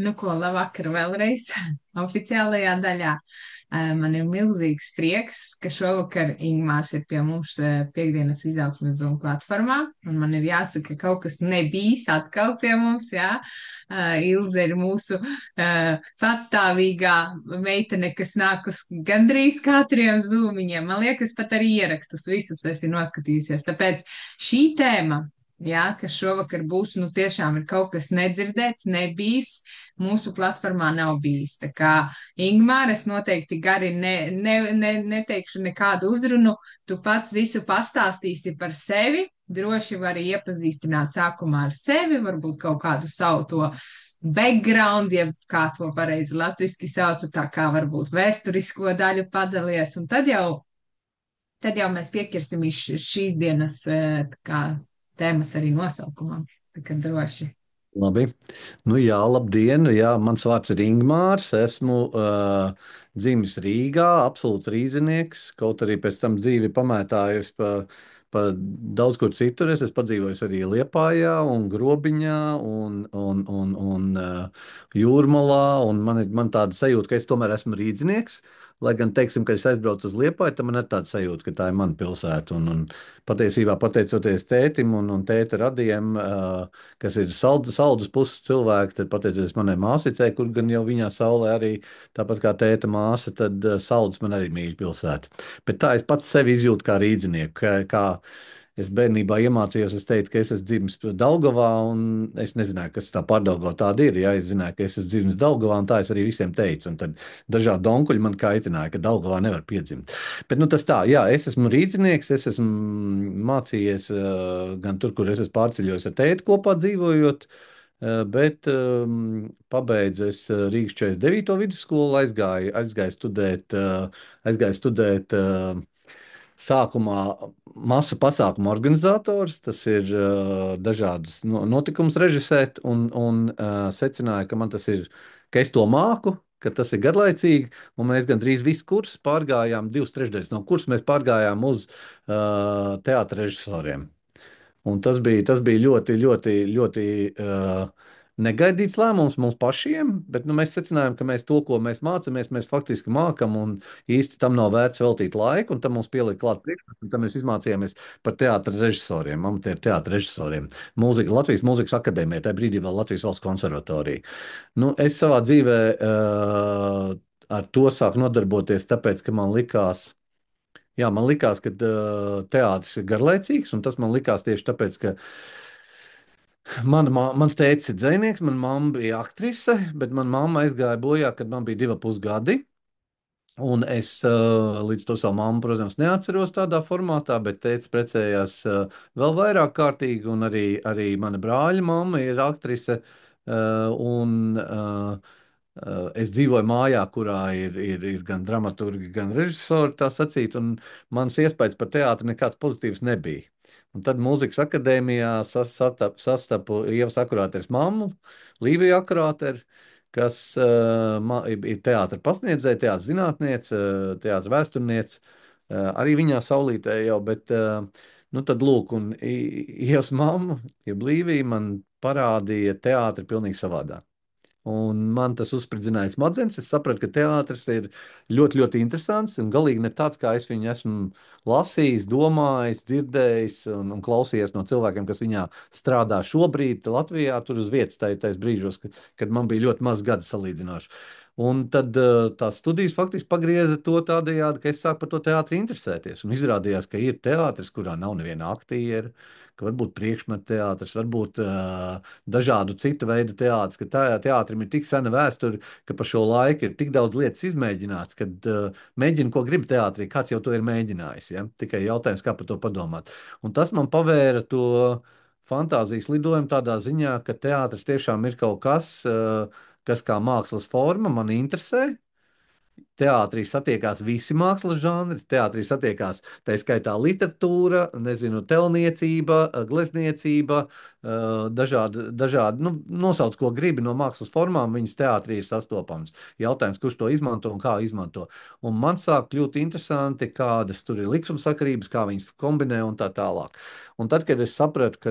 Nu, ko labvakar vēlreiz oficiālajā daļā. Man ir milzīgs prieks, ka šovakar Ingmārs ir pie mums piekdienas izaugsmes Zoom platformā, un man ir jāsaka, ka kaut kas nebijis atkal pie mums, jā. Ilze ir mūsu patstāvīgā meitene, kas nāk uz gandrīz katriem zūmiņiem. Man liekas, pat arī ierakstus visus esi noskatījusies. Tāpēc šī tēma, jā, kas šovakar būs, nu tiešām ir kaut kas nedzirdēts, nebijis mūsu platformā nav bijis. Tā kā Ingmār, es noteikti gari neteikšu nekādu uzrunu, tu pats visu pastāstīsi par sevi, droši vari iepazīstināt sākumā ar sevi, varbūt kaut kādu savu to background, ja kā to pareizi latviski sauca, tā kā varbūt vēsturisko daļu padalies, un tad jau mēs piekirsim šīs dienas tā kā tēmas arī nosaukumam. Tā kā droši. Labi. Nu, jā, labdien. Jā, mans vārds ir Ingmārs. Esmu dzimis Rīgā, absolūts rīznieks. Kaut arī pēc tam dzīvi pamētājus pa daudz kur citur. Es esmu padzīvojis arī Liepājā, un Grobiņā, un Jūrmalā. Un man tāda sajūta, ka es tomēr esmu rīznieks. Lai gan, teiksim, kad es aizbraucu uz Liepāju, tad man ir tāda sajūta, ka tā ir mana pilsēta. Un patiesībā, pateicoties tētim un tēta radiem, kas ir saldus puses cilvēki, tad pateicoties manai māsicei, kur gan jau viņā saulē arī tāpat kā tēta māsa, tad saldus man arī mīļa pilsēta. Bet tā es pats sevi izjūtu kā rīdzinieku, kā es bērnībā iemācījos, es teicu, ka es esmu dzimis Daugavā, un es nezināju, kas tā pārdaugava tāda ir. Ja es zināju, ka es esmu dzimis Daugavā, un tā es arī visiem teicu. Un tad dažādi onkuļi man kaitināja, ka Daugavā nevar piedzimt. Bet nu, tas tā, jā, es esmu rīdzinieks, es esmu mācījies gan tur, kur es esmu pārceļojis ar tēti kopā dzīvojot. Bet pabeidzu es Rīgas 49. vidusskolu, aizgāju studēt sākumā masu pasākumu organizators, tas ir dažādus notikumus režisēt, un secināju, ka man tas ir, ka es to māku, ka tas ir garlaicīgi, un mēs gandrīz visu kursu pārgājām, 2/3 no kursa mēs pārgājām uz teātra režisoriem. Un tas bija ļoti, ļoti, ļoti negaidīts lēmums mums pašiem, bet nu, mēs secinājām, ka mēs to, ko mēs mācāmies, mēs faktiski mākam, un īsti tam nav vērts veltīt laiku, un tam mums pielika klāt priekšmetu, un tam mēs izmācījāmies par teātra režisoriem, amatieru teātra režisoriem. Latvijas Mūzikas akadēmija, tajā brīdī vēl Latvijas Valsts konservatorija. Nu, es savā dzīvē ar to sāku nodarboties, tāpēc, ka man likās, jā, man likās, ka teātris ir garlaicīgs, un tas man likās tieši tāpēc, ka mans tēvs ir dzinieks, mana mamma bija aktrise, bet mana mamma aizgāja bojā, kad man bija 2,5 gadi. Un es līdz to savu mammu, protams, neatceros tādā formātā, bet tēvs precējās vēl vairāk kārtīgi, un arī mana brāļa mamma ir aktrise. Es dzīvoju mājā, kurā ir gan dramaturgi, gan režisori, tā sacīt, un mans iespējas par teātri nekāds pozitīvs nebija. Un tad mūzikas akadēmijā sastapu Ievas Akurāteres mammu, Līviju Akurāteri, kas ir teātris pasniedzēja, teātris zinātniece, teātris vēsturniece, arī viņā saulītē jau, bet nu tad lūk, un Ievas mamma, ja Līvija man parādīja teātri pilnīgi savādāk. Un man tas uzspridzināja smadzenes. Es sapratu, ka teātris ir ļoti, ļoti interesants un galīgi ne tāds, kā es viņu esmu lasījis, domājis, dzirdējis un klausījies no cilvēkiem, kas viņā strādā šobrīd Latvijā, tur uz vietas, tajos brīžos, kad man bija ļoti maz gadu salīdzinoši. Un tad tās studijas faktiski pagrieza to tādējādi, ka es sāku par to teātri interesēties. Un izrādījās, ka ir teātris, kurā nav neviena aktiera, ka varbūt priekšmetu teātris, varbūt dažādu citu veidu teātris, ka teātrim ir tik sena vēsture, ka pa šo laiku ir tik daudz lietas izmēģināts, kad mēģina, ko grib teātrī, kāds jau to ir mēģinājis. Ja? Tikai jautājums, kā par to padomāt. Un tas man pavēra to fantāzijas lidojumu tādā ziņā, ka teātris tiešām ir kaut kas, kas kā mākslas forma man interesē. teātrī satiekās visi mākslas žanri, teātrī satiekās tā skaitā literatūra, nezinu, telniecība, glezniecība, dažādi, nu, nosauc, ko gribi no mākslas formām, viņas teātrī ir sastopams. Jautājums, kurš to izmanto un kā izmanto. Un man sāk kļūt interesanti, kādas tur ir likumsakarības, kā viņas kombinē un tā tālāk. Un tad, kad es sapratu, ka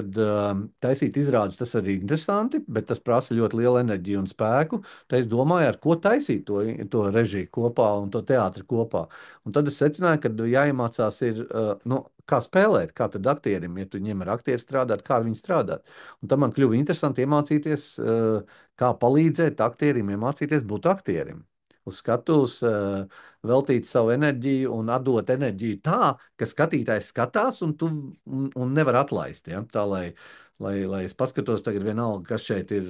taisīt izrādes tas arī ir interesanti, bet tas prasa ļoti lielu enerģiju un spēku, tad es domāju, ar ko taisīt to režiju kopā un to teātri kopā. Un tad es secināju, ka jāiemācās ir, nu, kā spēlēt, kā tad aktierim, ja tu ņem ar aktieru strādāt, kā ar viņu strādāt. Un tad man kļuva interesanti iemācīties, kā palīdzēt aktierim iemācīties būt aktierim. Uz skatuves veltīt savu enerģiju un atdot enerģiju tā, ka skatītājs skatās un nevar atlaist. Ja? Tā, lai es paskatos, tagad vienalga, kas šeit ir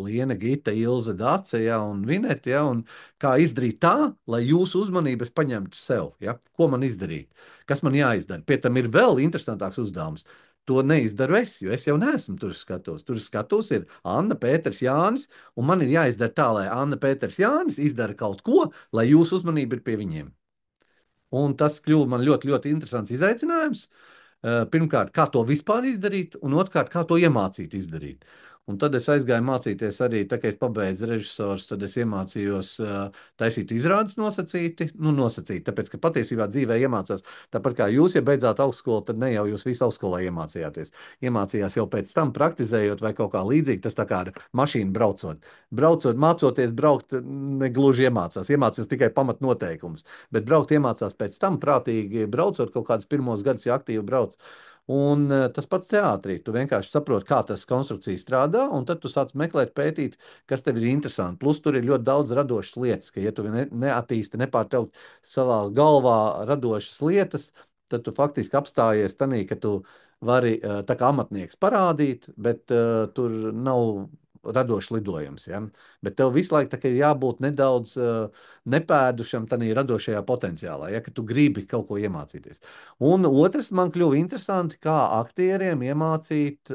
Liena, Gita, Ilze, Dace, ja, un Vineta, ja, un kā izdarīt tā, lai jūsu uzmanību es paņemtu sev. Ja? Ko man izdarīt? Kas man jāizdara? Pie tam ir vēl interesantāks uzdevums. To neizdaru es, jo es jau neesmu tur skatos. Tur skatos ir Anna, Pēters, Jānis, un man ir jāizdara tā, lai Anna, Pēters, Jānis izdara kaut ko, lai jūsu uzmanība ir pie viņiem. Un tas kļuva man ļoti, ļoti interesants izaicinājums. Pirmkārt, kā to vispār izdarīt, un otrkārt, kā to iemācīt izdarīt. Un tad es aizgāju mācīties arī, tā kā es pabeidzu režisors, tad es iemācījos taisīt izrādes nosacīti, tāpēc, ka patiesībā dzīvē iemācās. Tāpat kā jūs, ja beidzāt augstskolu, tad ne jau jūs visu augstskolā iemācījāties. Iemācījās jau pēc tam praktizējot vai kaut kā līdzīgi, tas tā kā ar mašīnu braucot. Braucot, mācoties braukt, negluži iemācās. Iemācījās tikai pamatnoteikumus, bet braukt iemācās pēc tam prātīgi braucot kaut kādus pirmos gadus, ja aktīvi brauc. Un tas pats teātrī. Tu vienkārši saproti, kā tas konstrukcija strādā, un tad tu sāc meklēt, pētīt, kas tev ir interesanti. Plus tur ir ļoti daudz radošas lietas, ka, ja tu neattīsti, nepārtraukt savā galvā radošas lietas, tad tu faktiski apstājies tanī, ka tu vari tā kā amatnieks parādīt, bet tur nav radošs lidojums. Ja? Bet tev visu laiku ir jābūt nedaudz nepēdušam tādā radošajā potenciālā, ja ka tu gribi kaut ko iemācīties. Un otrs man kļuva interesanti, kā aktieriem iemācīt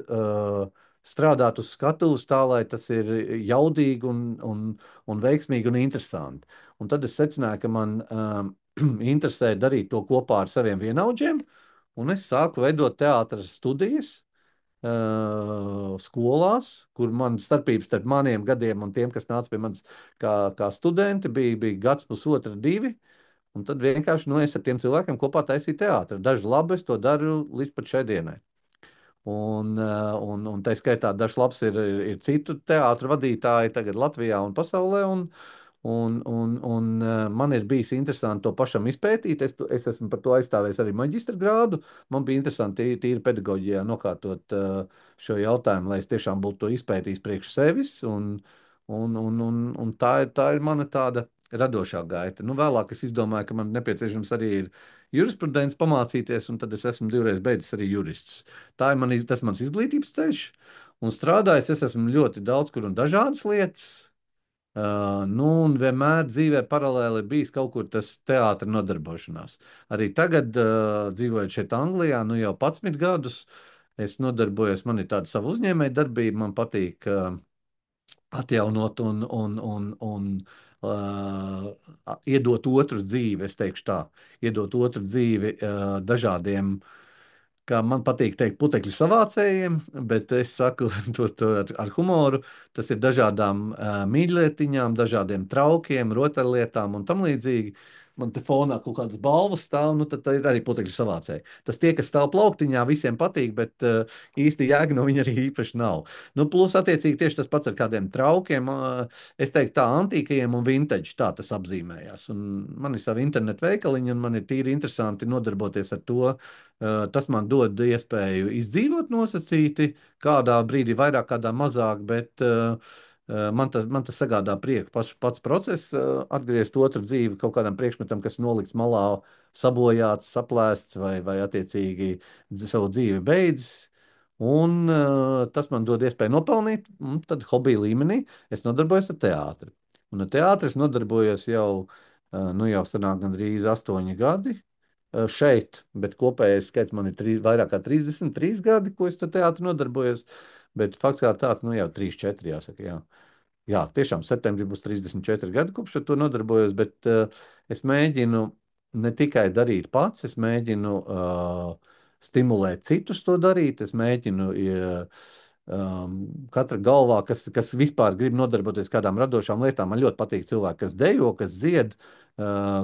strādāt uz skatuves tā, lai tas ir jaudīgi un veiksmīgi un interesanti. Un tad es secināju, ka man interesē darīt to kopā ar saviem vienaudžiem, un es sāku veidot teātras studijas skolās, kur man starpības starp maniem gadiem un tiem, kas nāca pie manis kā studenti, bija gads, pusotra, 2. Un tad vienkārši es ar tiem cilvēkiem kopā taisīju teātri. Daži labi, es to daru līdz pat šai dienai. Un tā skaitā dažs labs ir citu teātru vadītāji tagad Latvijā un pasaulē. Un man ir bijis interesanti to pašam izpētīt. Es esmu par to aizstāvējis arī maģistra grādu. Man bija interesanti tīri pedagoģijā nokārtot šo jautājumu, lai es tiešām būtu to izpētījis priekš sevis. Un tā ir mana tāda radošā gaita. Nu, vēlāk es izdomāju, ka man nepieciešams arī ir jurisprudence pamācīties, un tad es esmu 2 reizes beidzis arī juristus. Tas mans izglītības ceļš. Un strādājis es esmu ļoti daudz kur un dažādas lietas. Un vienmēr dzīvē paralēli ir bijis kaut kur tas teātris nodarbošanās. Arī tagad, dzīvojot šeit Anglijā, nu jau 11 gadus, es nodarbojos, man ir tāda sava uzņēmēja darbība, man patīk atjaunot un iedot otru dzīvi, es teikšu tā, iedot otru dzīvi dažādiem, kā man patīk teikt, putekļu savācējiem, bet es saku to ar humoru. Tas ir dažādām mīļlietiņām, dažādiem traukiem, rotaļlietām un tam līdzīgi. Man te fonā kaut kādas balvas stāv, nu tad ir arī putekļu savācēji. Tas tie, kas stāv plauktiņā, visiem patīk, bet īsti jēga no viņa arī īpaši nav. Nu, plus, attiecīgi, tieši tas pats ar kādiem traukiem, es teiktu tā, antīkajiem un vintage, tā tas apzīmējās. Un man ir savi internetu veikaliņi, un man ir tīri interesanti nodarboties ar to. Tas man dod iespēju izdzīvot nosacīti, kādā brīdī vairāk, kādā mazāk, bet man tas sagādā prieku. Pats process atgriezt otru dzīvi kaut kādam priekšmetam, kas nolikts malā, sabojāts, saplēsts vai attiecīgi savu dzīvi beidzis. Un tas man dod iespēju nopelnīt, un tad hobija līmenī es nodarbojos ar teātri. Un ar teātri es nodarbojos jau sanāk gandrīz 8 gadi šeit, bet kopējais skaits man ir vairāk kā 33 gadi, ko es te teātri nodarbojos, bet fakts kā tāds, nu jau 3, 4 jāsaka, jā. Jā, tiešām septembrī būs 34 gadi, kopš ar to nodarbojos, bet es mēģinu ne tikai darīt pats, es mēģinu stimulēt citus to darīt, es mēģinu katra galvā, kas vispār grib nodarboties kādām radošām lietām. Man ļoti patīk cilvēki, kas dejo, kas dzied,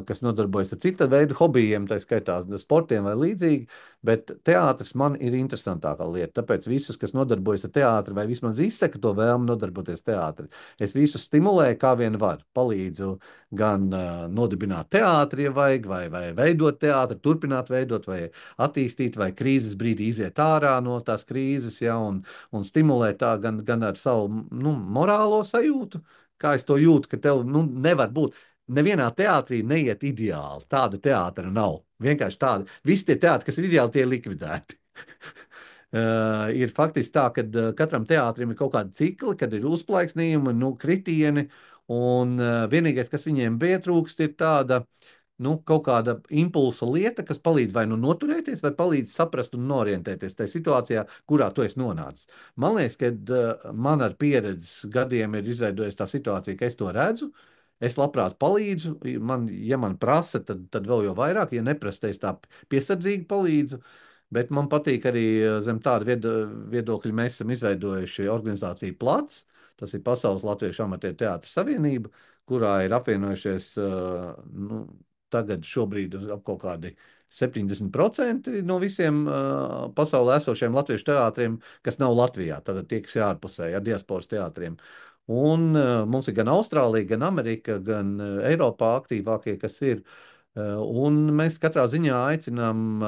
kas nodarbojas ar cita veida hobijiem, tā skaitā sportiem vai līdzīgi, bet teātris man ir interesantākā lieta. Tāpēc visus, kas nodarbojas ar teātri vai vismaz izsaka to vēlmu nodarboties teātri, es visus stimulēju, kā vien var. Palīdzu gan nodibināt teātri, ja vajag, vai veidot teātri, turpināt veidot, vai attīstīt, vai krīzes brīdī iziet ārā no tās krīzes, ja, un stimulēt tā gan ar savu morālo sajūtu, kā es to jūtu, ka tev nevar būt. Nevienā teātrī neiet ideāli. Tāda teātra nav. Vienkārši tāda. Visi tie teātri, kas ir ideāli, tie ir likvidēti. Ir faktiski tā, ka katram teātrim ir kaut kāda cikla, kad ir uzplaiksnījumi, kritieni, un vienīgais, kas viņiem pietrūkst, ir tāda, kaut kāda impulsa lieta, kas palīdz vai noturēties, vai palīdz saprast un orientēties tajā situācijā, kurā tu esi nonācis. Man liekas, ka man ar pieredzes gadiem ir izveidojusies tā situācija, ka es to redzu. Es labprāt palīdzu. Ja man prasa, tad vēl jau vairāk. Ja neprasa, tad es tā piesardzīgi palīdzu. Bet man patīk arī zem tāda viedokļa mēs esam izveidojuši organizāciju Plats. Tas ir Pasaules Latviešu amatieru teātra savienība, kurā ir apvienojušies tagad šobrīd ap kaut kādi 70% no visiem pasaulē esošiem latviešu teātriem, kas nav Latvijā. Tad tie, kas ir ārpusē, ar diasporas teātriem. Un mums ir gan Austrālija, gan Amerika, gan Eiropā aktīvākie, kas ir. Un mēs katrā ziņā aicinām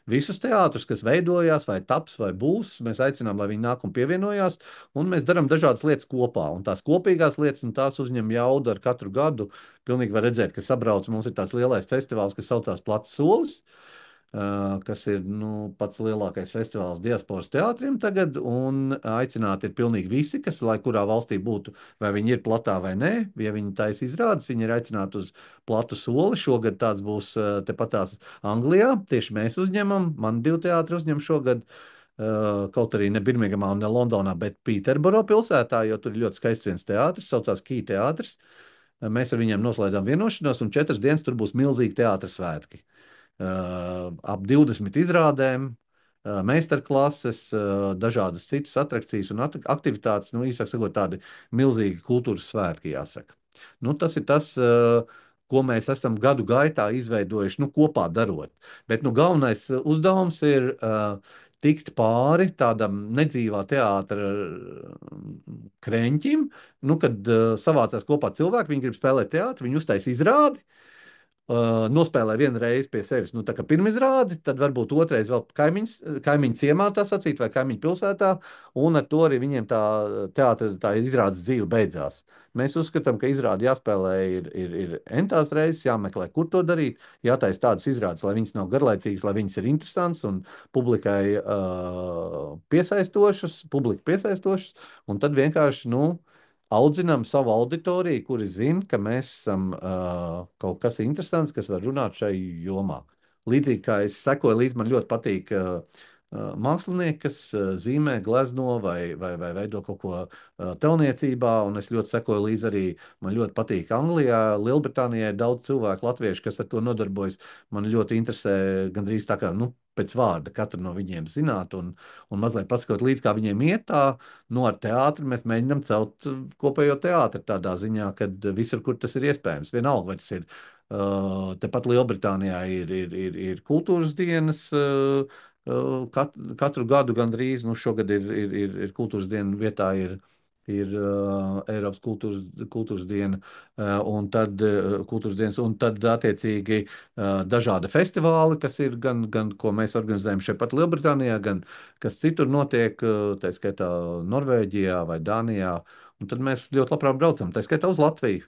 visus teātrus, kas veidojās, vai taps, vai būs. Mēs aicinām, lai viņi nāk un pievienojās, un mēs darām dažādas lietas kopā. Un tās kopīgās lietas, un tās uzņem jaudu ar katru gadu. Pilnīgi var redzēt, ka sabrauc. Mums ir tāds lielais festivāls, kas saucās Plats solis, kas ir pats lielākais festivāls diasporas teātriem tagad, un aicināti ir pilnīgi visi, kas, lai kurā valstī būtu, vai viņi ir platā vai nē, ja viņi taisa izrādes, viņi ir aicināti uz Platu soli. Šogad tāds būs tepatās Anglijā, tieši mēs uzņemam, man 2 teātri uzņem šogad, kaut arī ne Birmingamā un ne Londonā, bet Pīterboro pilsētā, jo tur ir ļoti skaists viens teātris, saucās Key teātris. Mēs ar viņiem noslēdzām vienošanos, un 4 dienas tur būs milzīgi teātra svētki. Ap 20 izrādēm, meistarklases, dažādas citas atrakcijas un aktivitātes, īsāk sakot, tādi milzīgi kultūras svētki, jāsaka. Tas ir tas, ko mēs esam gadu gaitā izveidojuši, kopā darot. Bet galvenais uzdevums ir tikt pāri tādam nedzīvā teātra kreņķim, kad savācās kopā cilvēki, viņi grib spēlēt teātri, viņi uztais izrādi, nospēlē vienu reizi pie sevis, tā kā pirmizrādi, tad varbūt otrais vēl kaimiņu ciemā, tā sacīt, vai kaimiņu pilsētā, un ar to arī viņiem tā teātra, tā izrādes dzīve beidzās. Mēs uzskatām, ka izrādi jāspēlē ir entās reizes, jāmeklē, kur to darīt, jātaisa tādas izrādes, lai viņas nav garlaicīgas, lai viņas ir interesants un publikai piesaistošas, un tad vienkārši, audzinām savu auditoriju, kuri zina, ka mēs esam kaut kas interesants, kas var runāt šai jomā. Līdzīgi kā es sekoju līdzi, man ļoti patīk mākslinieki, kas zīmē, glezno vai veido kaut ko telniecībā, un es ļoti sekoju līdzi arī, man ļoti patīk Anglijā, Lielbritānijā ir daudz cilvēku latviešu, kas ar to nodarbojas. Man ļoti interesē gandrīz tā kā, pēc vārda katru no viņiem zināt un mazliet pasakot līdz, kā viņiem iet tā, ar teātri mēs mēģinām celt kopējo teātri tādā ziņā, kad visur, kur tas ir iespējams. Vienalga, vai tas ir tepat Lielbritānijā ir kultūras dienas, katru gadu gandrīz, šogad ir kultūras diena vietā ir Eiropas kultūras diena, un tad kultūras dienas, un tad attiecīgi dažādi festivāli, kas ir gan ko mēs organizējam šeit pat Lielbritānijā, gan kas citur notiek, tā skaitā Norvēģijā vai Dānijā, un tad mēs ļoti labprāt braucam, tā skaitā uz Latviju.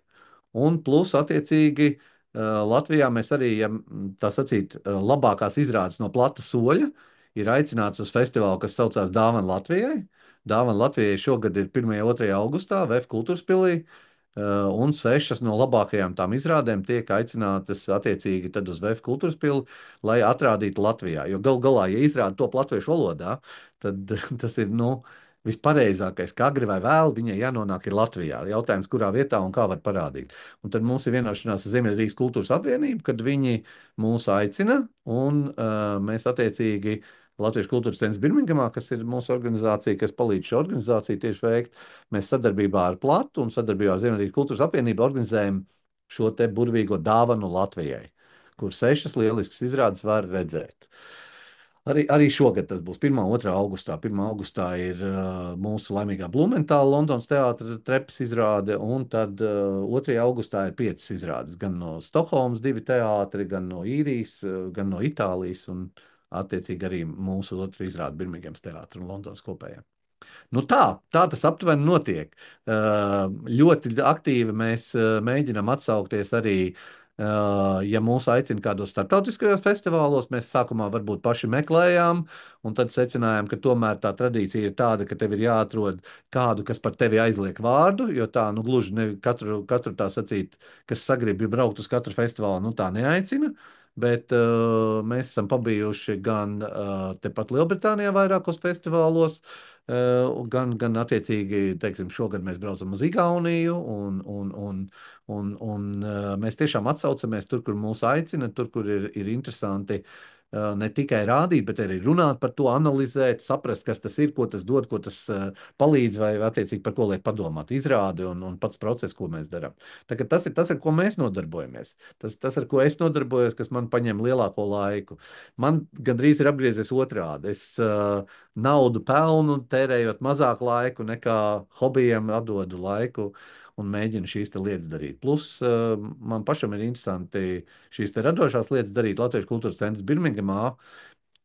Un plus attiecīgi Latvijā mēs arī, ja tā sacīt, labākās izrādes no Plata soļa ir aicināts uz festivālu, kas saucās Dāvana Latvijai. Dāvana Latvijai šogad ir 1. un 2. augustā VF Kultūras pilī, un 6 no labākajām tām izrādēm tiek aicinātas attiecīgi tad uz VF Kultūras pili, lai atrādītu Latvijā. Jo gal galā, ja izrāda top latviešu valodā, tad tas ir, vispareizākais, kā agri vai vēlu, viņai jānonāk ir Latvijā. Jautājums, kurā vietā un kā var parādīt. Un tad mums ir vienošanās ar Ziemeļrīgas kultūras apvienību, kad viņi mūs aicina, un mēs attiecīgi Latviešu kultūras centrs Birmingemā, kas ir mūsu organizācija, kas palīdz šo organizāciju tieši veikt, mēs sadarbībā ar Platu un sadarbībā ar Ziemeļrīgas kultūras apvienību organizējam šo te burvīgo dāvanu Latvijai, kur 6 lieliskas izrādes var redzēt. Arī šogad tas būs 1. un 2. augustā. 1. augustā ir mūsu laimīgā Blumentāla Londonas teātra trepas izrāde, un tad 2. augustā ir 5 izrādes. Gan no Stokholmas 2 teātri, gan no Īrijas, gan no Itālijas, un attiecīgi arī mūsu otra izrāde Birmingemas teātra un Londonas kopējā. Nu tā tas aptuveni notiek. Ļoti aktīvi mēs mēģinām atsaukties arī, ja mūs aicina kādos starptautiskajos festivālos. Mēs sākumā varbūt paši meklējām, un tad secinājām, ka tomēr tā tradīcija ir tāda, ka tev ir jāatrod kādu, kas par tevi aizliek vārdu, jo tā, nu, gluži ne katru tā sacīt, kas sagrib braukt uz katru festivālu, nu, tā neaicina. Bet mēs esam pabijuši gan tepat Lielbritānijā vairākos festivālos, gan attiecīgi, teiksim, šogad mēs braucam uz Igauniju, un mēs tiešām atsaucamies tur, kur mūs aicina, tur, kur ir interesanti ne tikai rādīt, bet arī runāt par to, analizēt, saprast, kas tas ir, ko tas dod, ko tas palīdz, vai attiecīgi par ko liek padomāt, izrādi un pats process, ko mēs darām. Tas ir tas, ar ko mēs nodarbojamies. Tas, ar ko es nodarbojos, kas man paņem lielāko laiku. Man gandrīz ir apgriezies otrādi. Es naudu pelnu, tērējot mazāk laiku nekā hobijiem, atdodu laiku un mēģinu šīs lietas darīt. Plus, man pašam ir interesanti šīs radošās lietas darīt. Latviešu kultūras centrs Birmingemā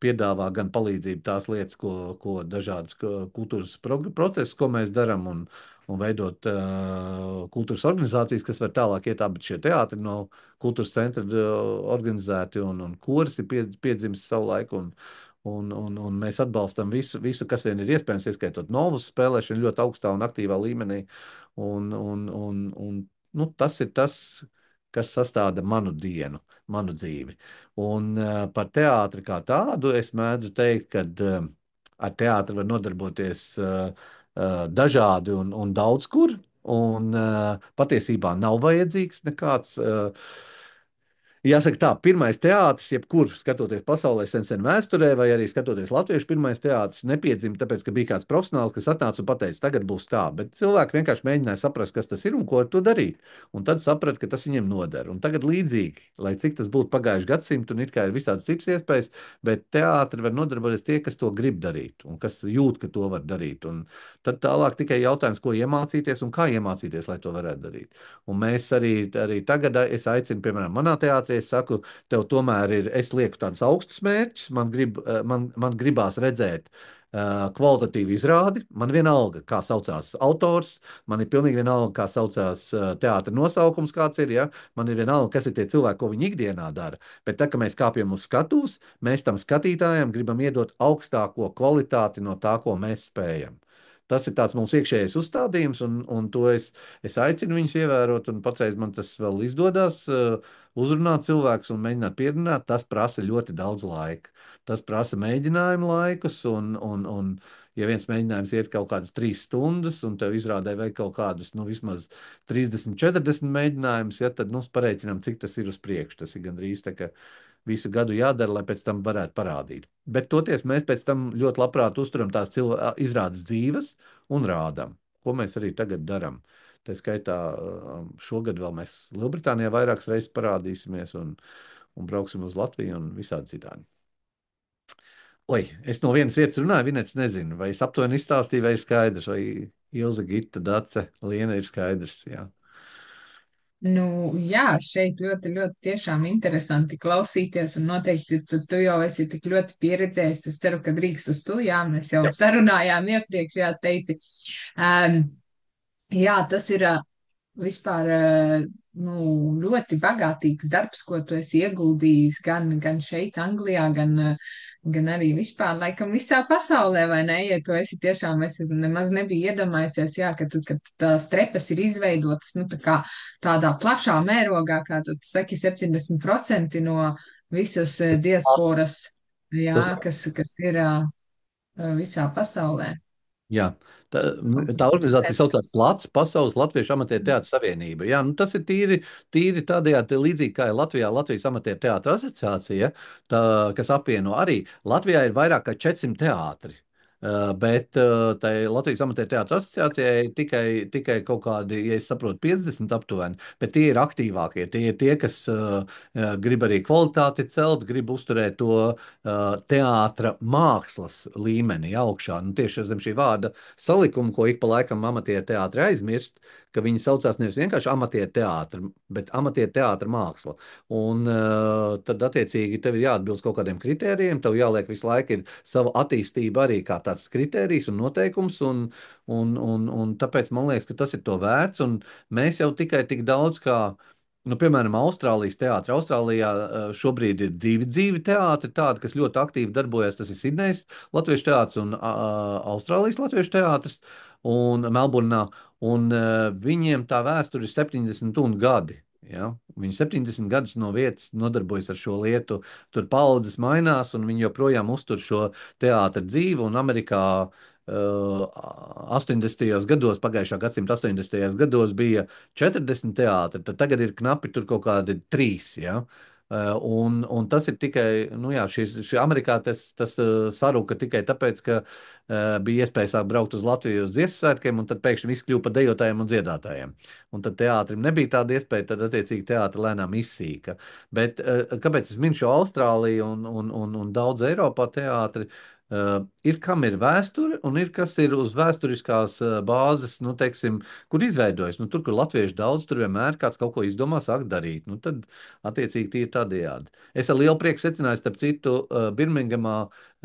piedāvā gan palīdzību tās lietas, ko dažādas kultūras procesus, ko mēs darām, un veidot kultūras organizācijas, kas var tālāk iet, bet šie teātri no kultūras centra organizēti, un koris ir piedzimis savu laiku, un mēs atbalstam visu, kas vien ir iespējams, ieskaitot novus spēlēšanu ļoti augstā un aktīvā līmenī. Nu, tas ir tas, kas sastāda manu dienu, manu dzīvi. Un par teātri kā tādu es mēdzu teikt, ka ar teātri var nodarboties dažādi un daudz kur, un patiesībā nav vajadzīgs nekāds. Jāsaka tā, pirmais teātris, jebkur skatoties pasaulē sen vēsturē, vai arī skatoties latviešu pirmais teātris, nepiedzima tāpēc, ka bija kāds profesionāls, kas atnāca un pateica, tagad būs tā. Bet cilvēki vienkārši mēģināja saprast, kas tas ir un ko ar to darīt. Un tad saprata, ka tas viņiem noder. Un tagad līdzīgi, lai cik tas būtu pagājuši gadsimtu, un it kā ir visādas citas iespējas, bet teātri var nodarboties tie, kas to grib darīt un kas jūt, ka to var darīt. Un tad tālāk tikai jautājums, ko iemācīties un kā iemācīties, lai to varētu darīt. Un mēs arī tagad, es aicinu, piemēram, manā teātrī, es saku, tev tomēr es lieku tādus augstus mērķus, man gribās redzēt kvalitatīvu izrādi. Man vienalga, kā saucās autors, man ir pilnīgi vienalga, kā saucās teātra nosaukums, kāds ir, ja? Man ir vienalga, kas ir tie cilvēki, ko viņi ikdienā dara. Bet tā, ka mēs kāpjam uz skatuves, mēs tam skatītājiem gribam iedot augstāko kvalitāti no tā, ko mēs spējam. Tas ir tāds mums iekšējais uzstādījums, un to es aicinu viņus ievērot, un patreiz man tas vēl izdodas uzrunāt cilvēkus un mēģināt pierunāt. Tas prasa ļoti daudz laika. Tas prasa mēģinājumu laikus, un ja viens mēģinājums ir kaut kādas 3 stundas, un tev izrādē vajag kaut kādus, nu, vismaz 30, 40 mēģinājumus, ja, tad, nu, pareiķinām, cik tas ir uz priekšu. Tas ir gandrīz tā, ka visu gadu jādara, lai pēc tam varētu parādīt. Bet toties mēs pēc tam ļoti labprāt uzturam tās izrādes dzīves un rādam, ko mēs arī tagad darām. Tā skaitā šogad vēl mēs Lielbritānijā vairākas reizes parādīsimies un brauksim uz Latviju un visādi citādi. Oi, es no vienas vietas runāju, Vinets nezinu, vai es aptuveni izstāstīju, vai ir skaidrs, vai Ilze, Gita, Dace, Liena ir skaidrs, jā. Nu, jā, šeit ļoti, ļoti tiešām interesanti klausīties, un noteikti tu jau esi tik ļoti pieredzējis. Es ceru, ka drīkst uz tu, jā, mēs jau sarunājām iepriekš, jā, teici. Jā, tas ir vispār nu, ļoti bagātīgs darbs, ko tu esi ieguldījis gan šeit, Anglijā, gan arī vispār, laikam, visā pasaulē, vai ne? Ja tu esi tiešām, es nemaz nebiju iedomājusies, jā, ka tās trepas ir izveidotas, nu, tā kā tādā plašā mērogā, kā tu saki, 70% no visas diasporas, jā, kas ir visā pasaulē. Jā, tā organizācija saucās Plats, Pasaules Latviešu amatieru teātra savienība. Jā, nu tas ir tīri tādējādi līdzīgi kā ir Latvijā Latvijas amatieru teātra asociācija, kas apvieno arī. Latvijā ir vairāk kā 400 teātri. Bet tai Latvijas amatieru teātra asociācijai ir tikai kaut kādi, ja es saprotu, 50 aptuveni, bet tie ir aktīvākie. Tie ir tie, kas grib arī kvalitāti celt, grib uzturēt to teātra mākslas līmeni augšā. Nu, tieši zem šī vārda salikuma, ko ik pa laikam amatieru teātri aizmirst, ka viņi saucās nevis vienkārši amatieru teātri, bet amatieru teātra māksla. Un tad, attiecīgi, tev ir jāatbilst kaut kādiem kritērijiem, tev jāliek visu laiku ir sava attīstība arī kā tāds kritērijs un noteikums, un tāpēc man liekas, ka tas ir to vērts, un mēs jau tikai tik daudz kā nu, piemēram, Austrālijas teātris. Austrālijā šobrīd ir divi dzīvi teātri, tādi, kas ļoti aktīvi darbojas. Tas ir Sidnejas Latviešu teātris un Austrālijas Latviešu teātris un Melburnā. Un viņiem tā vēsture ir 70 un gadi. Ja? Viņi 70 gadus no vietas nodarbojas ar šo lietu. Tur paudzes mainās, un viņi joprojām uztur šo teātru dzīvu. Un Amerikā 80. gados, pagājušā gadsimta 80. gados bija 40 teātri, tad tagad ir knapi tur kaut kādi 3. Ja? Un tas ir tikai, nu jā, šī Amerikā tas sarūka tikai tāpēc, ka bija iespēja sākt braukt uz Latviju uz dziesmu svētkiem, un tad pēkšņi viss kļuva par dejotājiem un dziedātājiem. Un tad teātrim nebija tāda iespēja, tad attiecīgi teātri lēnām izsīka. Bet kāpēc es minu šo Austrāliju un daudz Eiropā teātri? Ir kam ir vēsture, un ir kas ir uz vēsturiskās bāzes, nu, teiksim, kur izveidojas. Nu, tur, kur latvieši daudz, tur vienmēr kāds kaut ko izdomā, sāk darīt. Nu, tad, attiecīgi, tie ir tādējādi. Es ar lielu prieku secināju, starp citu, Birmingemā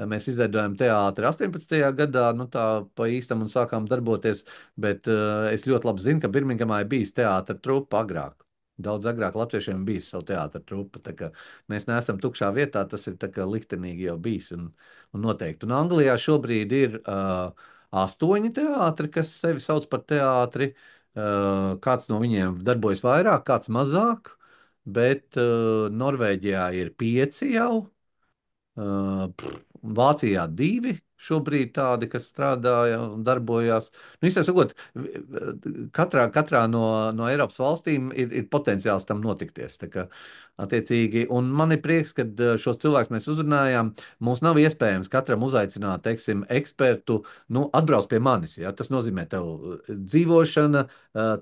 mēs izveidojām teātri 18. gadā, nu, tā pa īstam un sākām darboties, bet es ļoti labi zinu, ka Birmingemā ir bijis teātra trupa agrāk. Daudz agrāk latviešiem bija savu teātra trupa. Mēs neesam tukšā vietā, tas ir liktenīgi jau bijis un noteikti. Un Anglijā šobrīd ir 8 teātri, kas sevi sauc par teātri. Kāds no viņiem darbojas vairāk, kāds mazāk, bet Norvēģijā ir 5 jau. Vācijā 2 šobrīd tādi, kas strādāja un darbojās. Nu, sakot, katrā no Eiropas valstīm ir potenciāls tam notikties. Attiecīgi, un man ir prieks, ka šos cilvēkus mēs uzrunājām. Mums nav iespējams katram uzaicināt, teiksim, ekspertu, nu, atbrauc pie manis. Ja? Tas nozīmē tev dzīvošana,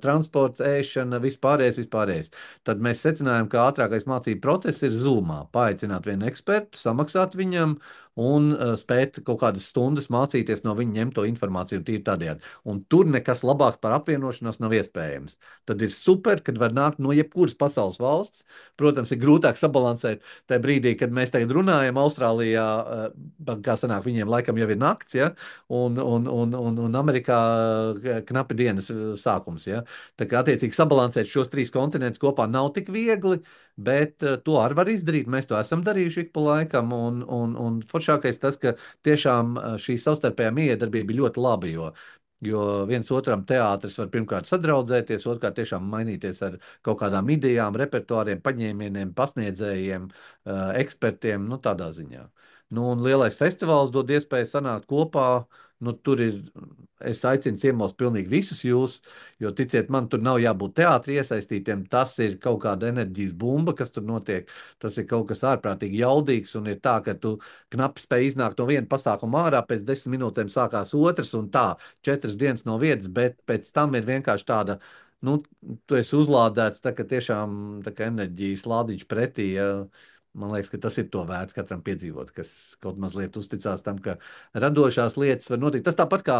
transports, ēšana, vispārējais. Tad mēs secinājām, ka ātrākais mācību process ir Zoomā. Paaicināt vienu ekspertu, samaksāt viņam un spēt kaut kādas stundas mācīties no viņa ņemto informāciju tīri tādējādi. Un tur nekas labāks par apvienošanos nav iespējams. Tad ir super, kad var nākt no jebkuras pasaules valsts. Protams, ir grūtāk sabalansēt tajā brīdī, kad mēs tagad runājam Austrālijā, kā sanāk, viņiem laikam jau ir nakts, ja? un Amerikā knapi dienas sākums. Ja? Tā kā attiecīgi sabalansēt šos 3 kontinentus kopā nav tik viegli, bet to arī var izdarīt. Mēs to esam darījuši ik pa laikam, un foršākais tas, ka tiešām šī savstarpējā miedarbība ir ļoti laba, jo viens otram teātris var pirmkārt sadraudzēties, otrkārt tiešām mainīties ar kaut kādām idejām, repertuāriem, paņēmieniem, pasniedzējiem, ekspertiem, nu tādā ziņā. Nu, un lielais festivāls dod iespēju sanākt kopā. Nu, tur ir, es aicinu ciemos pilnīgi visus jūs, jo, ticiet man, tur nav jābūt teātri iesaistītiem. Tas ir kaut kāda enerģijas bumba, kas tur notiek. Tas ir kaut kas ārprātīgi jaudīgs, un ir tā, ka tu knapi spēj iznākt no viena pasākuma ārā, pēc 10 minūtēm sākās otrs, un tā 4 dienas no vietas, bet pēc tam ir vienkārši tāda, nu, tu esi uzlādēts, tā ka tiešām tā kā enerģijas lādiņš pretī. Ja. Man liekas, ka tas ir to vērts katram piedzīvot, kas kaut mazliet uzticās tam, ka radošās lietas var notikt. Tas tāpat kā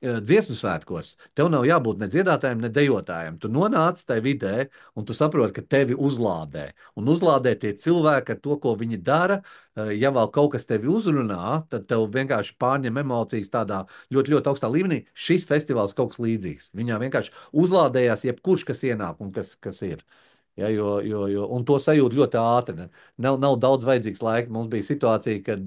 dziesmu svētkos. Tev nav jābūt ne dziedātājiem, ne dejotājiem. Tu nonāc tajā vidē, un tu saproti, ka tevi uzlādē. Un uzlādē tie cilvēki ar to, ko viņi dara. Ja vēl kaut kas tevi uzrunā, tad tev vienkārši pārņem emocijas tādā ļoti, ļoti augstā līmenī. Šis festivāls kaut kas līdzīgs. Viņā vienkārši uzlādējās jebkurš, kas ienāk un kas ir. Ja, un to sajūt ļoti ātri. Nav daudz vajadzīgs laika. Mums bija situācija, kad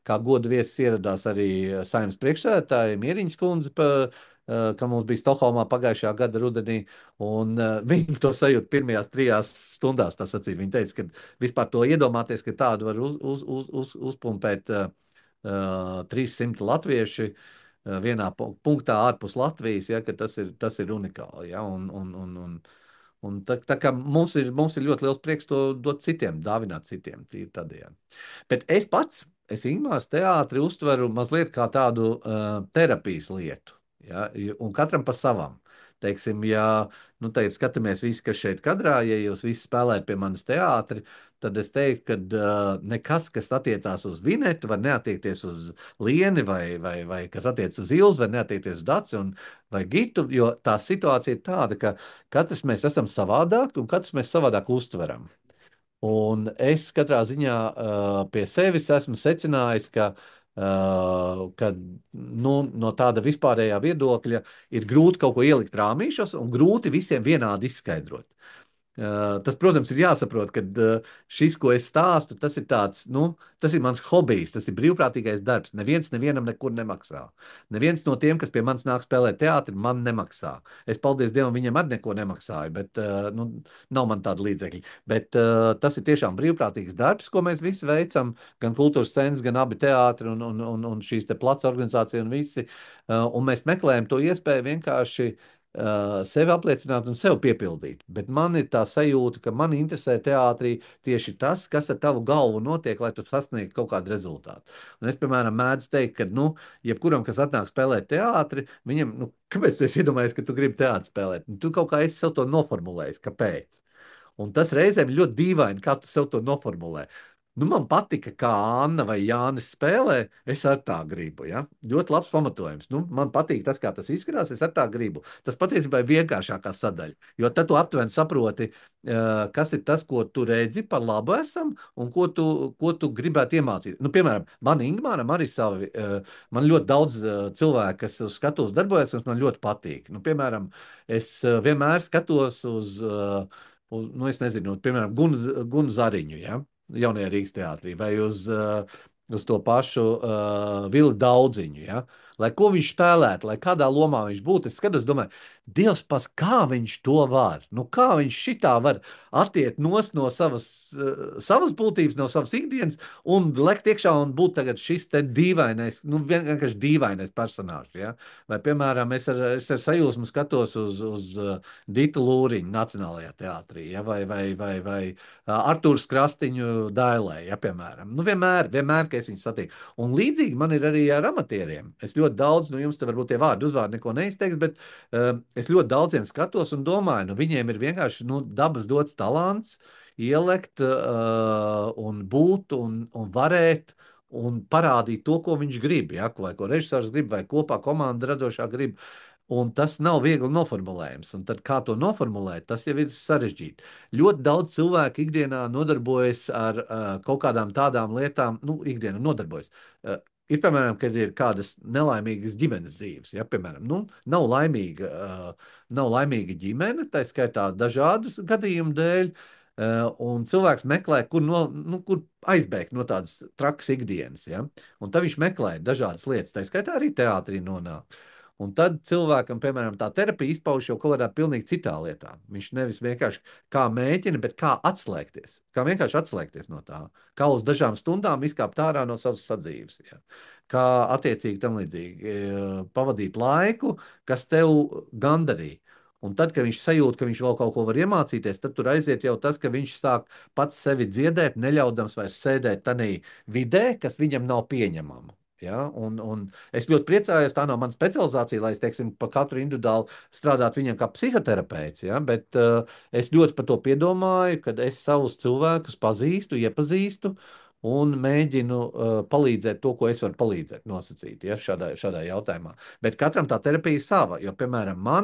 kā goda viesis ieradās arī Saeimas priekšsēdētāja Mieriņas kundze, ka mums bija Stokholmā pagājušā gada rudenī, un viņi to sajūt pirmajās 3 stundās. Viņi teica, ka vispār to iedomāties, ka tādu var uzpumpēt 300 latvieši. vienā punktā ārpus Latvijas, ja, ka tas ir unikāli. Ja, un tā kā mums ir ļoti liels prieks to dot citiem, dāvināt citiem, tīri tādējādi. Bet es pats, es Ingmārs teātri uztveru mazliet kā tādu terapijas lietu, ja, un katram pa savam. Teiksim, ja nu, skatāmies visi, kas šeit kadrā, ja jūs visi spēlējat pie manas teātri, tad es teiktu, ka nekas, kas attiecās uz Vinetu, var neatiekties uz Lieni vai kas attiecas uz Ilzi, var neatiekties uz Daci vai Gitu, jo tā situācija ir tāda, ka katrs mēs esam savādāk un katrs mēs savādāk uztveram. Un es katrā ziņā pie sevis esmu secinājis, ka nu, no tāda vispārējā viedokļa ir grūti kaut ko ielikt rāmīšos un grūti visiem vienādi izskaidrot. Tas, protams, ir jāsaprot, ka šis, ko es stāstu, tas ir tāds, nu, tas ir mans hobijs, tas ir brīvprātīgais darbs. Neviens nevienam nekur nemaksā. Neviens no tiem, kas pie manis nāk spēlēt teātri, man nemaksā. Es, paldies Dievam, viņiem arī neko nemaksāju, bet nu, nav man tāda līdzekļa. Bet tas ir tiešām brīvprātīgs darbs, ko mēs visi veicam, gan kultūras centrs, gan abi teātri un šīs te placa organizācija un visi. Un mēs meklējam to iespēju vienkārši sevi apliecināt un sev piepildīt. Bet man ir tā sajūta, ka man interesē teātrī tieši tas, kas ar tavu galvu notiek, lai tu sasniegtu kaut kādu rezultātu. Un es, piemēram, mēdzu teikt, ka, nu, jebkuram, kas atnāk spēlēt teātri, viņam, nu, kāpēc tu esi iedomājies, ka tu gribi teātri spēlēt? Nu, tu kaut kā esi sev to noformulējis, kāpēc? Un tas reizēm ļoti dīvaini, kā tu sev to noformulē. Nu, man patika, kā Anna vai Jānis spēlē. Es ar tā gribu. Ja? Ļoti labs pamatojums. Nu, man patīk tas, kā tas izskatās. Es ar tā gribu. Tas patiesībā ir vienkāršākā sadaļa. Jo tad tu aptuveni saproti, kas ir tas, ko tu redzi par labu esam un ko tu gribētu iemācīt. Nu, piemēram, man Ingmāram arī savi. Man ļoti daudz cilvēku, kas uz skatuves darbojas, kas man ļoti patīk. Nu, piemēram, es vienmēr skatos nu, es nezinu, piemēram, Gunu Zariņu. Ja? Jaunajā Rīgas teātrī vai uz to pašu Vili Daudziņu. Ja? Lai ko viņš spēlētu, lai kādā lomā viņš būtu, es skatos, domāju, Dievs, kā viņš to var? Nu, kā viņš šitā var attiekt no savas būtības, no savas ikdienas un lekt iekšā un būt tagad šis te dīvainais, nu, vienkārši dīvainais personāžs. Ja? Vai, piemēram, es ar sajūsmu skatos uz Ditu Lūriņu Nacionālajā teātrī, ja? vai Artūrs Krastiņu Dailē, ja, piemēram. Nu, vienmēr, ka es viņus satieku. Un līdzīgi man ir arī ar amatieriem. Es ļoti daudz, nu, jums te varbūt tie vārdi uzvārdi neko neizteiks, bet es ļoti daudziem skatos un domāju, nu, viņiem ir vienkārši, nu, dabas dots talants ielekt un būt un varēt un parādīt to, ko viņš grib, ja, vai ko režisors grib, vai kopā komanda radošā grib. Un tas nav viegli noformulējams. Un tad, kā to noformulēt, tas jau ir sarežģīti. Ļoti daudz cilvēku ikdienā nodarbojas ar kaut kādām tādām lietām, nu, ikdienā nodarbojas. Ir, piemēram, kad ir kādas nelaimīgas ģimenes dzīves. Ja, piemēram, nu, nav laimīga ģimene, tā skaitā dažādas gadījumu dēļ. Un cilvēks meklē, kur aizbēgt no tādas trakas ikdienas. Ja? Un tad viņš meklē dažādas lietas, tā skaitā arī teātrī nonāk. Un tad cilvēkam, piemēram, tā terapija izpaužas jau kaut kādā pilnīgi citā lietā. Viņš nevis vienkārši kā mēģina, bet kā atslēgties. Kā vienkārši atslēgties no tā. Kā uz dažām stundām izkāpt ārā no savas sadzīves. Ja. Kā attiecīgi tam līdzīgi pavadīt laiku, kas tev gandarī. Un tad, kad viņš sajūt, ka viņš vēl kaut ko var iemācīties, tad tur aiziet jau tas, ka viņš sāk pats sevi dziedēt, neļaudams vairs sēdēt tādā vidē, kas viņam nav pieņemama. Ja? Un es ļoti priecājos, tā nav mana specializācija, lai es, teiksim, pa katru individuāli strādātu viņam kā psihoterapeits, ja? Bet es ļoti par to piedomāju, kad es savus cilvēkus pazīstu, iepazīstu un mēģinu palīdzēt to, ko es varu palīdzēt, nosacīt, ja? šādā jautājumā. Bet katram tā terapija ir sava, jo, piemēram,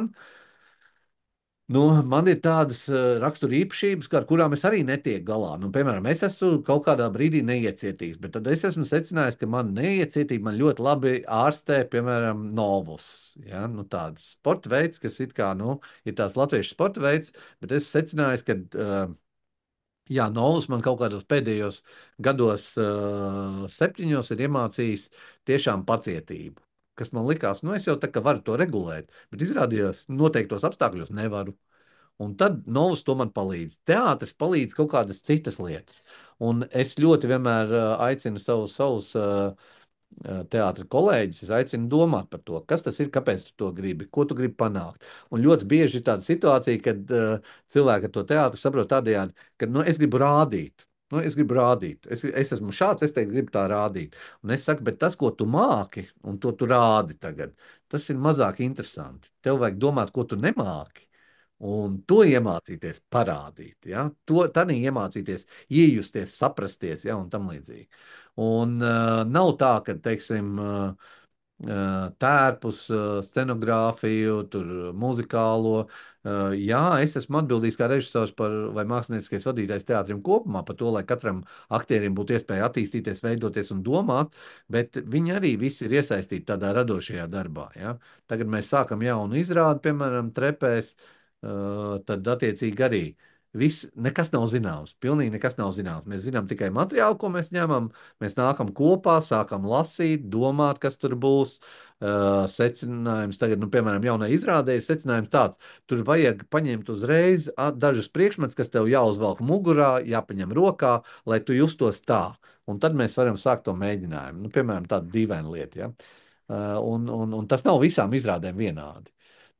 man ir tādas rakstura īpašības, ar kurām es arī netieku galā. Nu, piemēram, es esmu kaut kādā brīdī neiecietīgs, bet tad es esmu secinājis, ka man neiecietība man ļoti labi ārstē, piemēram, novus. Ja? Nu, tāds sporta veids, kas it kā, nu, ir tās latviešu sporta veids, bet es secināju, ka, jā, novus man kaut kādos pēdējos gados 7 ir iemācījis tiešām pacietību. Kas man likās, nu es jau tā kā varu to regulēt, bet izrādījās, noteiktos apstākļos nevaru. Un tad novus to man palīdz. Teātris palīdz kaut kādas citas lietas. Un es ļoti vienmēr aicinu savus teātra kolēģis, es aicinu domāt par to, kas tas ir, kāpēc tu to gribi, ko tu gribi panākt. Un ļoti bieži ir tāda situācija, kad cilvēki ar to teātru saprot tādējādi, ka nu, es gribu rādīt. Nu, es gribu rādīt. Es esmu šāds, es teiktu, gribu tā rādīt. Un es saku, bet tas, ko tu māki, un to tu rādi tagad, tas ir mazāk interesanti. Tev vajag domāt, ko tu nemāki. Un to iemācīties parādīt, ja? To tad iemācīties, iejusties, saprasties, ja? Un tam līdzīgi. Un nav tā, ka, teiksim, tērpus, scenogrāfiju, tur muzikālo. Jā, es esmu atbildīgs kā režisors par, vai mākslinieckais vadītājs teātrim kopumā par to, lai katram aktierim būtu iespēja attīstīties, veidoties un domāt, bet viņi arī visi ir iesaistīti tādā radošajā darbā. Ja? Tagad mēs sākam jaunu izrādi, piemēram, trepēs, tad attiecīgi arī. Nekas nav zināms. Pilnīgi nekas nav zināms. Mēs zinām tikai materiālu, ko mēs ņemam. Mēs nākam kopā, sākam lasīt, domāt, kas tur būs. Secinājums tagad, nu, piemēram, jaunai izrādē ir secinājums tāds, tur vajag paņemt uzreiz dažus priekšmetus, kas tev jāuzvelk mugurā, jāpaņem rokā, lai tu justos tā. Un tad mēs varam sākt to mēģinājumu. Nu, piemēram, tāda dīvaina lieta. Ja? Un tas nav visām izrādēm vienādi.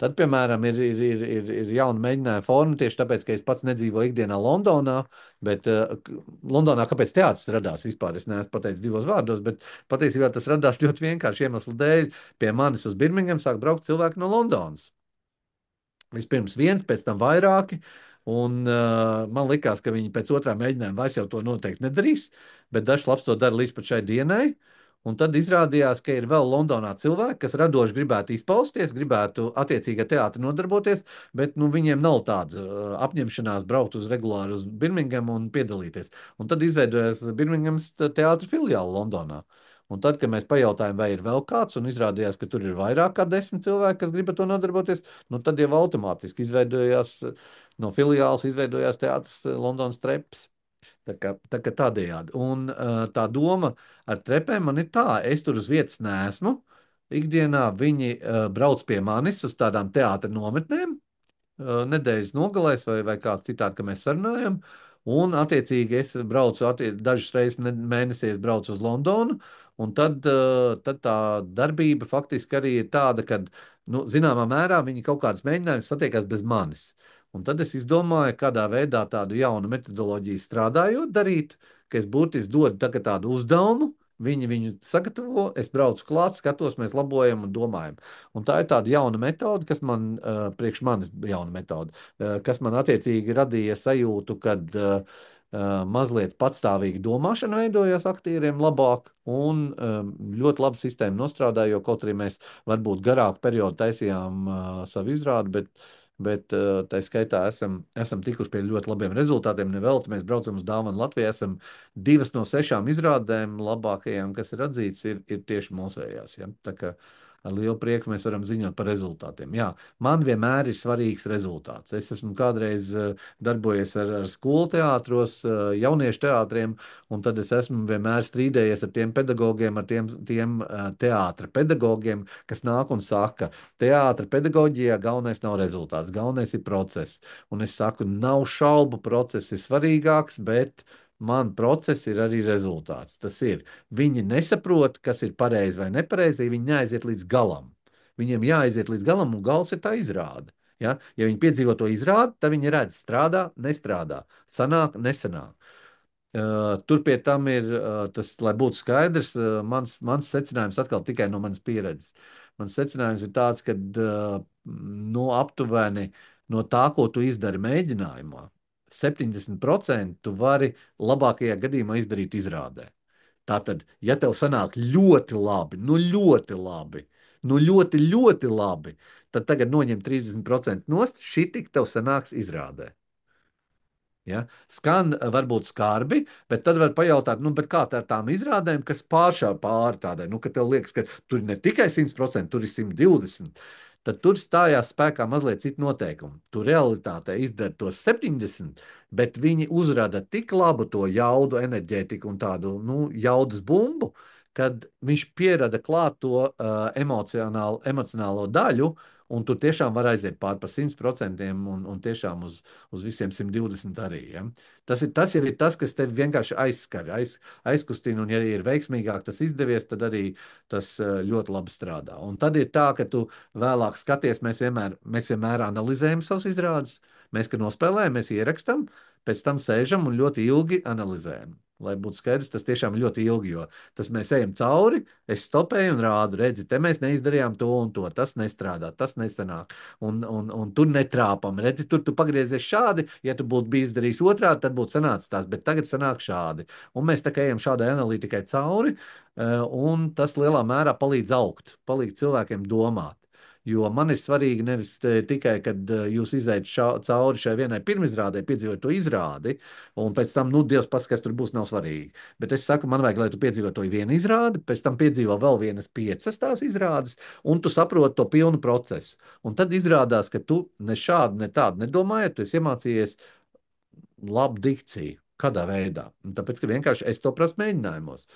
Tad, piemēram, ir jauna mēģinājuma forma tieši tāpēc, ka es pats nedzīvoju ikdienā Londonā, bet Londonā kāpēc teātris radās vispār? Es neesmu pateicis divos vārdos, bet patiesībā tas radās ļoti vienkārši iemeslu dēļ. Pie manis uz Birmingham sāk braukt cilvēki no Londonas. Vispirms viens, pēc tam vairāki. Un man likās, ka viņi pēc otrā mēģinājuma vairs jau to noteikti nedarīs, bet dažs labs to dara līdz pat šai dienai. Un tad izrādījās, ka ir vēl Londonā cilvēki, kas radoši gribētu izpausties, gribētu attiecīgi ar teātri nodarboties, bet nu, viņiem nav tāda apņemšanās braukt uz regulāri uz Birminghamu un piedalīties. Un tad izveidojās Birminghamas teātra filiāla Londonā. Un tad, kad mēs pajautājām, vai ir vēl kāds, un izrādījās, ka tur ir vairāk kā 10 cilvēki, kas grib ar to nodarboties, nu, tad jau automātiski izveidojās no filiāles, izveidojās teātris Londonas treps. Tā kā tādējādi. Un tā doma ar trepēm man ir tā, es tur uz vietas neesmu. Ikdienā viņi brauc pie manis uz tādām teātra nometnēm, nedēļas nogalēs vai kā citādi, ka mēs sarunājam. Un, attiecīgi, es braucu dažas reizes mēnesī braucu uz Londonu, un tad tā darbība faktiski arī ir tāda, ka, nu, zināmā mērā viņi kaut kādas mēģinājumus satiekas bez manis. Un tad es izdomāju, kādā veidā tādu jaunu metodoloģiju strādājot, darīt, ka es burtiski dodu tādu uzdevumu, viņi viņu sagatavo, es braucu klāt, skatos, mēs labojam un domājam. Un tā ir tāda jauna metode, kas man, priekš manis jauna metode, kas man attiecīgi radīja sajūtu, kad mazliet patstāvīga domāšana veidojās aktieriem labāk un ļoti laba sistēma nostrādāja, jo kaut arī mēs varbūt garāku periodu taisījām savu izrādi, bet tā skaitā esam tikuši pie ļoti labiem rezultātiem. Nevelti mēs braucam uz Dāvanu Latviju, esam 2 no 6 izrādēm labākajām, kas ir atzīts, ir tieši mūsējās. Ja? Tā kā ar lielu prieku mēs varam ziņot par rezultātiem. Jā, man vienmēr ir svarīgs rezultāts. Es esmu kādreiz darbojies ar skolu teātros, jauniešu teātriem, un tad es esmu vienmēr strīdējies ar tiem pedagogiem, ar tiem teātra pedagogiem, kas nāk un saka, teātra pedagoģijā galvenais nav rezultāts, galvenais ir process. Un es saku, nav šaubu, process ir svarīgāks, bet man process ir arī rezultāts. Tas ir, viņi nesaprot, kas ir pareizi vai nepareizi, viņi neaiziet līdz galam. Viņiem jāaiziet līdz galam, un gals ir tā izrāde. Ja viņi piedzīvo to izrādi, tad viņi redz, strādā, nestrādā, sanāk, nesanāk. Tur pie tam ir tas, lai būtu skaidrs, mans secinājums atkal tikai no manas pieredzes. Mans secinājums ir tāds, ka aptuveni no tā, ko tu izdari mēģinājumā, 70% tu vari labākajā gadījumā izdarīt izrādē. Tātad, ja tev sanāk ļoti labi, ļoti, ļoti labi, tad tagad noņem 30% nost, šī tik tev sanāks izrādē. Ja? Skan varbūt skarbi, bet tad var pajautāt, kā tā ar tām izrādēm, kas pāršā pāri tādai, ka tev liekas, ka tur ir ne tikai 100%, tur ir 120%. Tad tur stājās spēkā mazliet citi noteikumi. Tu realitātē izdari tos 70%, bet viņi uzrada tik labu to jaudu, enerģētiku un tādu jaudas bumbu, kad viņš pierada klāt to emocionālo daļu, un tur tiešām var aiziet pār par 100% un tiešām uz visiem 120 arī. Ja? Tas jau ir tas, kas tevi vienkārši aizskar, aizkustina, un ja ir veiksmīgāk tas izdevies, tad arī tas ļoti labi strādā. Un tad ir tā, ka tu vēlāk skaties, mēs vienmēr analizējam savus izrādes, mēs, kad nospēlējam, mēs ierakstam, pēc tam sēžam un ļoti ilgi analizējam. Lai būtu skaidrs, tas tiešām ir ļoti ilgi, jo tas mēs ejam cauri, es stopēju un rādu, redzi, te mēs neizdarījām to un to, tas nestrādā, tas nesanāk, un tur netrāpam, redzi, tur tu pagriezies šādi, ja tu būtu bijis darījis otrādi, tad būtu sanācis tās, bet tagad sanāk šādi. Un mēs tā kā ejam šādai analītikai cauri, un tas lielā mērā palīdz augt, palīdz cilvēkiem domāt. Jo man ir svarīgi nevis tikai, kad jūs izējat cauri šai vienai pirmizrādē, piedzīvot to izrādi, un pēc tam, nu, Dievs pats, kas tur būs, nav svarīgi. Bet es saku, man vajag, lai tu piedzīvo to vienu izrādi, pēc tam piedzīvo vēl vienas 5 tās izrādes, un tu saproti to pilnu procesu. Un tad izrādās, ka tu ne šādu, ne tādu nedomājot, tu esi iemācījies labu dikciju. Kādā veidā? Un tāpēc, ka vienkārši es to prasu mēģinājumos.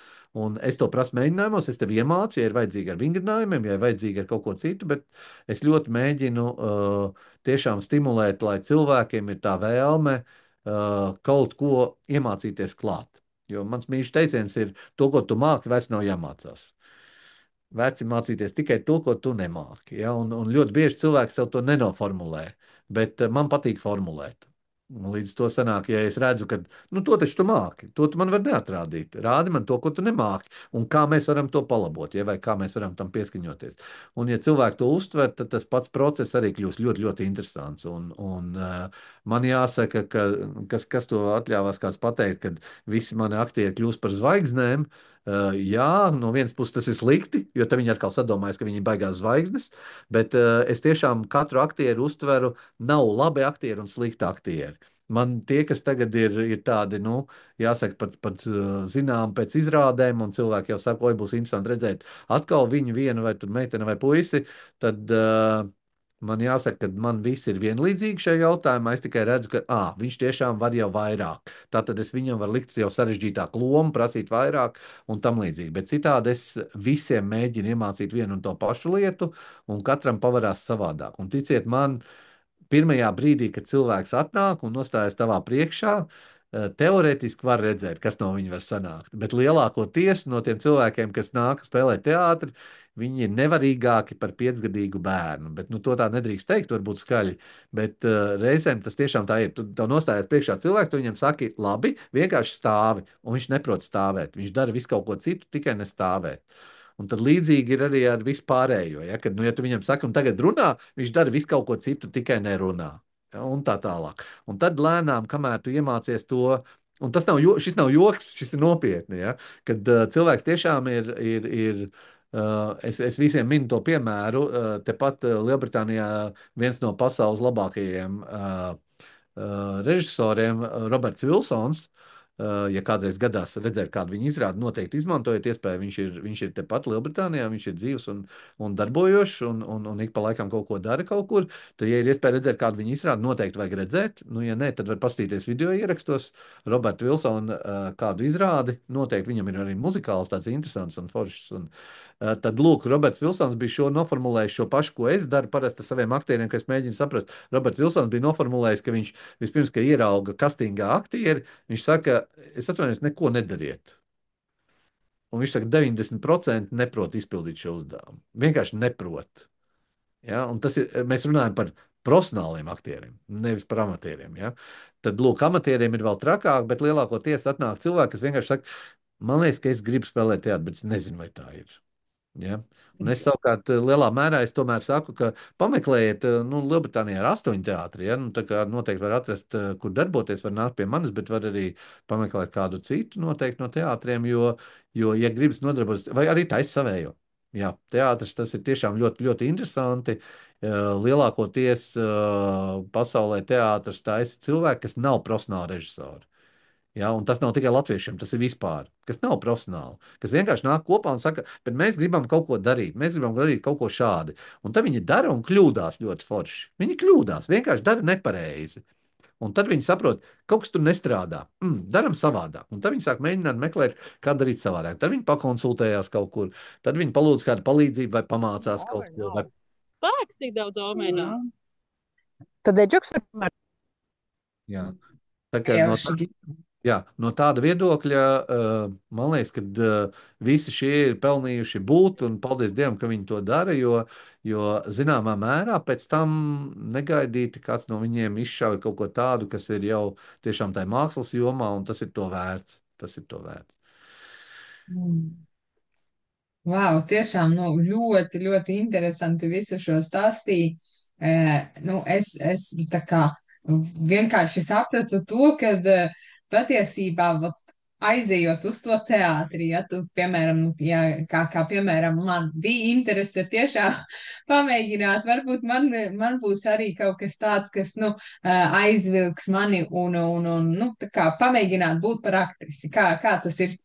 Un es to prasu mēģinājumos, es tev iemācu, ja ir vajadzīgi ar vingrinājumiem, ja ir vajadzīgi ar kaut ko citu, bet es ļoti mēģinu tiešām stimulēt, lai cilvēkiem ir tā vēlme kaut ko iemācīties klāt. Jo mans mīļš teiciens ir, to, ko tu māki, vairs nav jāmācās. Veci mācīties tikai to, ko tu nemāki. Ja? Un ļoti bieži cilvēks sev to nenoformulē, bet man patīk formulēt. Un līdz to sanāk, ja es redzu, ka nu, to taču tu māki, to tu man vari neatrādīt. Rādi man to, ko tu nemāki, un kā mēs varam to palabot, ja, vai kā mēs varam tam pieskaņoties. Un, ja cilvēki to uztver, tad tas pats process arī kļūst ļoti, ļoti interesants. Un man jāsaka, ka kas to atļāvās kāds pateikt, kad visi mani aktieri kļūst par zvaigznēm. Jā, no vienas puses tas ir slikti, jo tad viņi atkal sadomājas, ka viņi ir baigās zvaigznes, bet es tiešām katru aktieru uztveru, nav labi aktieri un slikti aktieri. Man tie, kas tagad ir tādi, nu, jāsaka, pat zinām pēc izrādēm, un cilvēki jau saka, oi, būs interesanti redzēt atkal viņu vienu vai tur meiteni vai puisi, tad man jāsaka, ka man viss ir vienlīdzīgi šajā jautājumā. Es tikai redzu, ka viņš tiešām var jau vairāk. Tātad es viņam varu likt jau sarežģītāku lomu, prasīt vairāk un tam līdzīgi. Bet citādi es visiem mēģinu iemācīt vienu un to pašu lietu, un katram pavarās savādāk. Un ticiet man, pirmajā brīdī, kad cilvēks atnāk un nostājas tavā priekšā, teorētiski var redzēt, kas no viņa var sanākt. Bet lielākoties no tiem cilvēkiem, kas nāk spēlēt teātri, viņi ir nevarīgāki par 5-gadīgu bērnu. Bet, nu, to tā nedrīkst teikt, varbūt skaļi. Bet reizēm tas tiešām tā ir. Tu nostājies priekšā cilvēks, tu viņam saki, labi, vienkārši stāvi. Un viņš neprot stāvēt. Viņš dara visu kaut ko citu, tikai nestāvēt. Un tad līdzīgi ir arī ar vispārējo. Ja, kad, nu, ja tu viņam saki, un tagad runā, viņš dara visu kaut ko citu, tikai nerunā. Ja, un tā tālāk. Un tad lēnām, kamēr tu iemācies to, un šis nav joks, šis ir nopietni, ja, kad cilvēks tiešām es visiem minu to piemēru. Tepat Lielbritānijā viens no pasaules labākajiem režisoriem, Roberts Vilsons. Ja kādreiz gadās redzēt, kādu viņa izrādi, noteikti izmantojiet iespēju. Viņš ir tepat Lielbritānijā, viņš ir dzīvs un darbojošs, un ik pa laikam kaut ko dara kaut kur. Tad, ja ir iespēja redzēt, kādu viņa izrādi, noteikti vajag redzēt. Nu, ja nē, tad var paskatīties video ierakstos. Roberta Vilsona kādu izrādi, noteikti viņam ir arī muzikāls, tāds interesants un foršs. Tad, lūk, Roberts Vilsons bija šo noformulējis šo pašu, ko es daru parasti ar saviem aktieriem, ka es mēģinu saprast. Roberts Vilsons bija noformulējis, ka viņš vispirms, kad ierauga kastingā aktieri, viņš saka, es atvainojos, neko nedariet. Un viņš saka, 90% neprot izpildīt šo uzdevumu. Vienkārši neprot. Ja? Un tas ir, mēs runājam par profesionāliem aktieriem, nevis par amatieriem. Ja? Tad, lūk, amatieriem ir vēl trakāk, bet lielākoties atnāk cilvēki, kas vienkārši saka, man liekas, ka es gribu spēlēt teātri, bet es nezinu, vai tā ir. Ja? Un es savukārt lielā mērā es tomēr saku, ka pameklējiet, nu, Lielbritānijā ir 8 teātri, ja? Nu, tā kā noteikti var atrast, kur darboties, var nākt pie manis, bet var arī pameklēt kādu citu noteikti no teātriem, jo ja gribas nodarboties, vai arī taisa savējo. Jā, teātris tas ir tiešām ļoti, ļoti interesanti. Lielākoties pasaulē teātris taisa cilvēki, kas nav profesionāli režisori. Ja, un tas nav tikai latviešiem, tas ir vispār, kas nav profesionāli, kas vienkārši nāk kopā un saka, bet mēs gribam kaut ko darīt, mēs gribam darīt kaut ko šādi. Un tad viņi dara un kļūdās ļoti forši. Viņi kļūdās, vienkārši dara nepareizi. Un tad viņi saprot, kaut kas tur nestrādā. Daram savādāk. Un tad viņi sāk mēģināt meklēt, kā darīt savādāk. Tad viņi pakonsultējās kaut kur, tad viņi palūdz kādu palīdzību vai pamācās kaut ko. spēks tik daudz omēļā. Tad Eģoks var. Jā. Tā kā Nejauši. jā, no tāda viedokļa, man liekas, ka visi šie ir pelnījuši būt, un paldies Dievam, ka viņi to dara, jo zināmā mērā pēc tam negaidīti kāds no viņiem izšauja kaut ko tādu, kas ir jau tiešām tajā mākslas jomā, un tas ir to vērts. Tas ir to vērts. Mm. Wow, tiešām ļoti, ļoti interesanti visu šo stāstīju. Es tā kā vienkārši sapratu to, ka patiesībā vat, aizejot uz to teātri, ja tu, piemēram, ja, kā piemēram, man bija interese tiešām pamēģināt, varbūt man būs arī kaut kas tāds, kas, aizvilks mani un nu, tā kā pamēģināt būt par aktrisi, kā tas ir.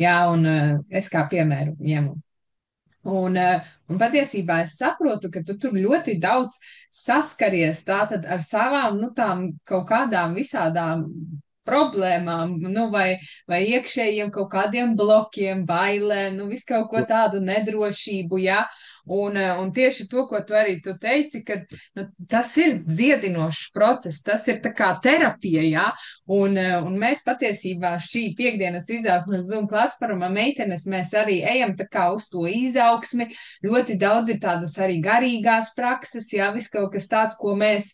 Jā, un es kā piemēru ņemu. Un patiesībā es saprotu, ka tu tur ļoti daudz saskaries tātad ar savām, tām kaut kādām visādām problēmām, vai iekšējiem kaut kādiem blokiem, bailēm, visu kaut ko tādu nedrošību, jā. Un tieši to, ko tu arī tu teici, ka tas ir dziedinošs process, tas ir tā kā terapija, jā. Un mēs patiesībā šī piekdienas izaugsmes Zoom platformā meitenes, mēs arī ejam tā kā uz to izaugsmi. Ļoti daudz ir tādas arī garīgās prakses, jā, viss kaut kas tāds, ko mēs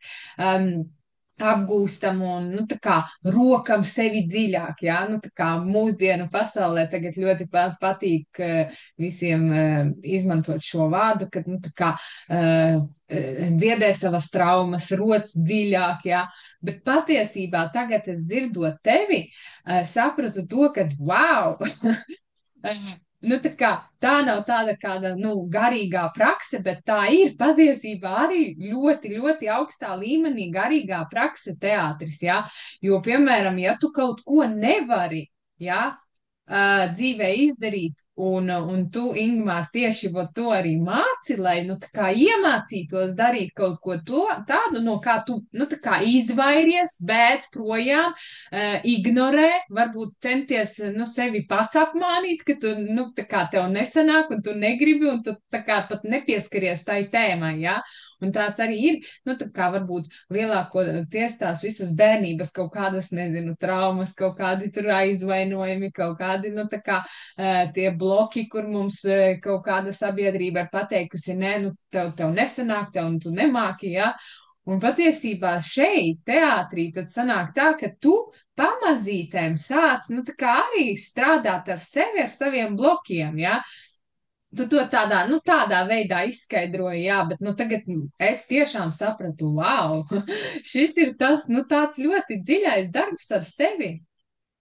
apgūstam un, tā kā rokam sevi dziļāk, jā, tā kā mūsdienu pasaulē tagad ļoti patīk visiem izmantot šo vārdu, kad, tā kā dziedē savas traumas, roc dziļāk, jā, bet patiesībā tagad es dzirdot tevi, sapratu to, ka, wow, tā nav tāda kāda, garīgā prakse, bet tā ir patiesībā arī ļoti, ļoti augstā līmenī garīgā prakse teātris, jā. Jo, piemēram, ja tu kaut ko nevari, jā, dzīvē izdarīt, un tu, Ingmār, tieši to arī māci, lai, tā kā iemācītos darīt kaut ko tādu, no kā tu, tā kā izvairies, bēdz projām, ignorē, varbūt centies, sevi pats apmānīt, ka tu, tā kā tev nesanāk, un tu negribi, un tu tā kā pat nepieskaries tai tēmai, jā. Un tās arī ir, tā kā varbūt lielākoties tās visas bērnības kaut kādas, nezinu, traumas, kaut kādi tur aizvainojumi, kaut kādi, tā kā tie bloki, kur mums kaut kāda sabiedrība ir pateikusi, nē, tev nesanāk, un tu nemāki, jā. Un patiesībā šeit, teātrī, tad sanāk tā, ka tu pamazītēm sāc, tā kā arī strādāt ar sevi, ar saviem blokiem, jā. Tu to tādā veidā izskaidroji, jā, bet tagad es tiešām sapratu, wow, šis ir tas, tāds ļoti dziļais darbs ar sevi.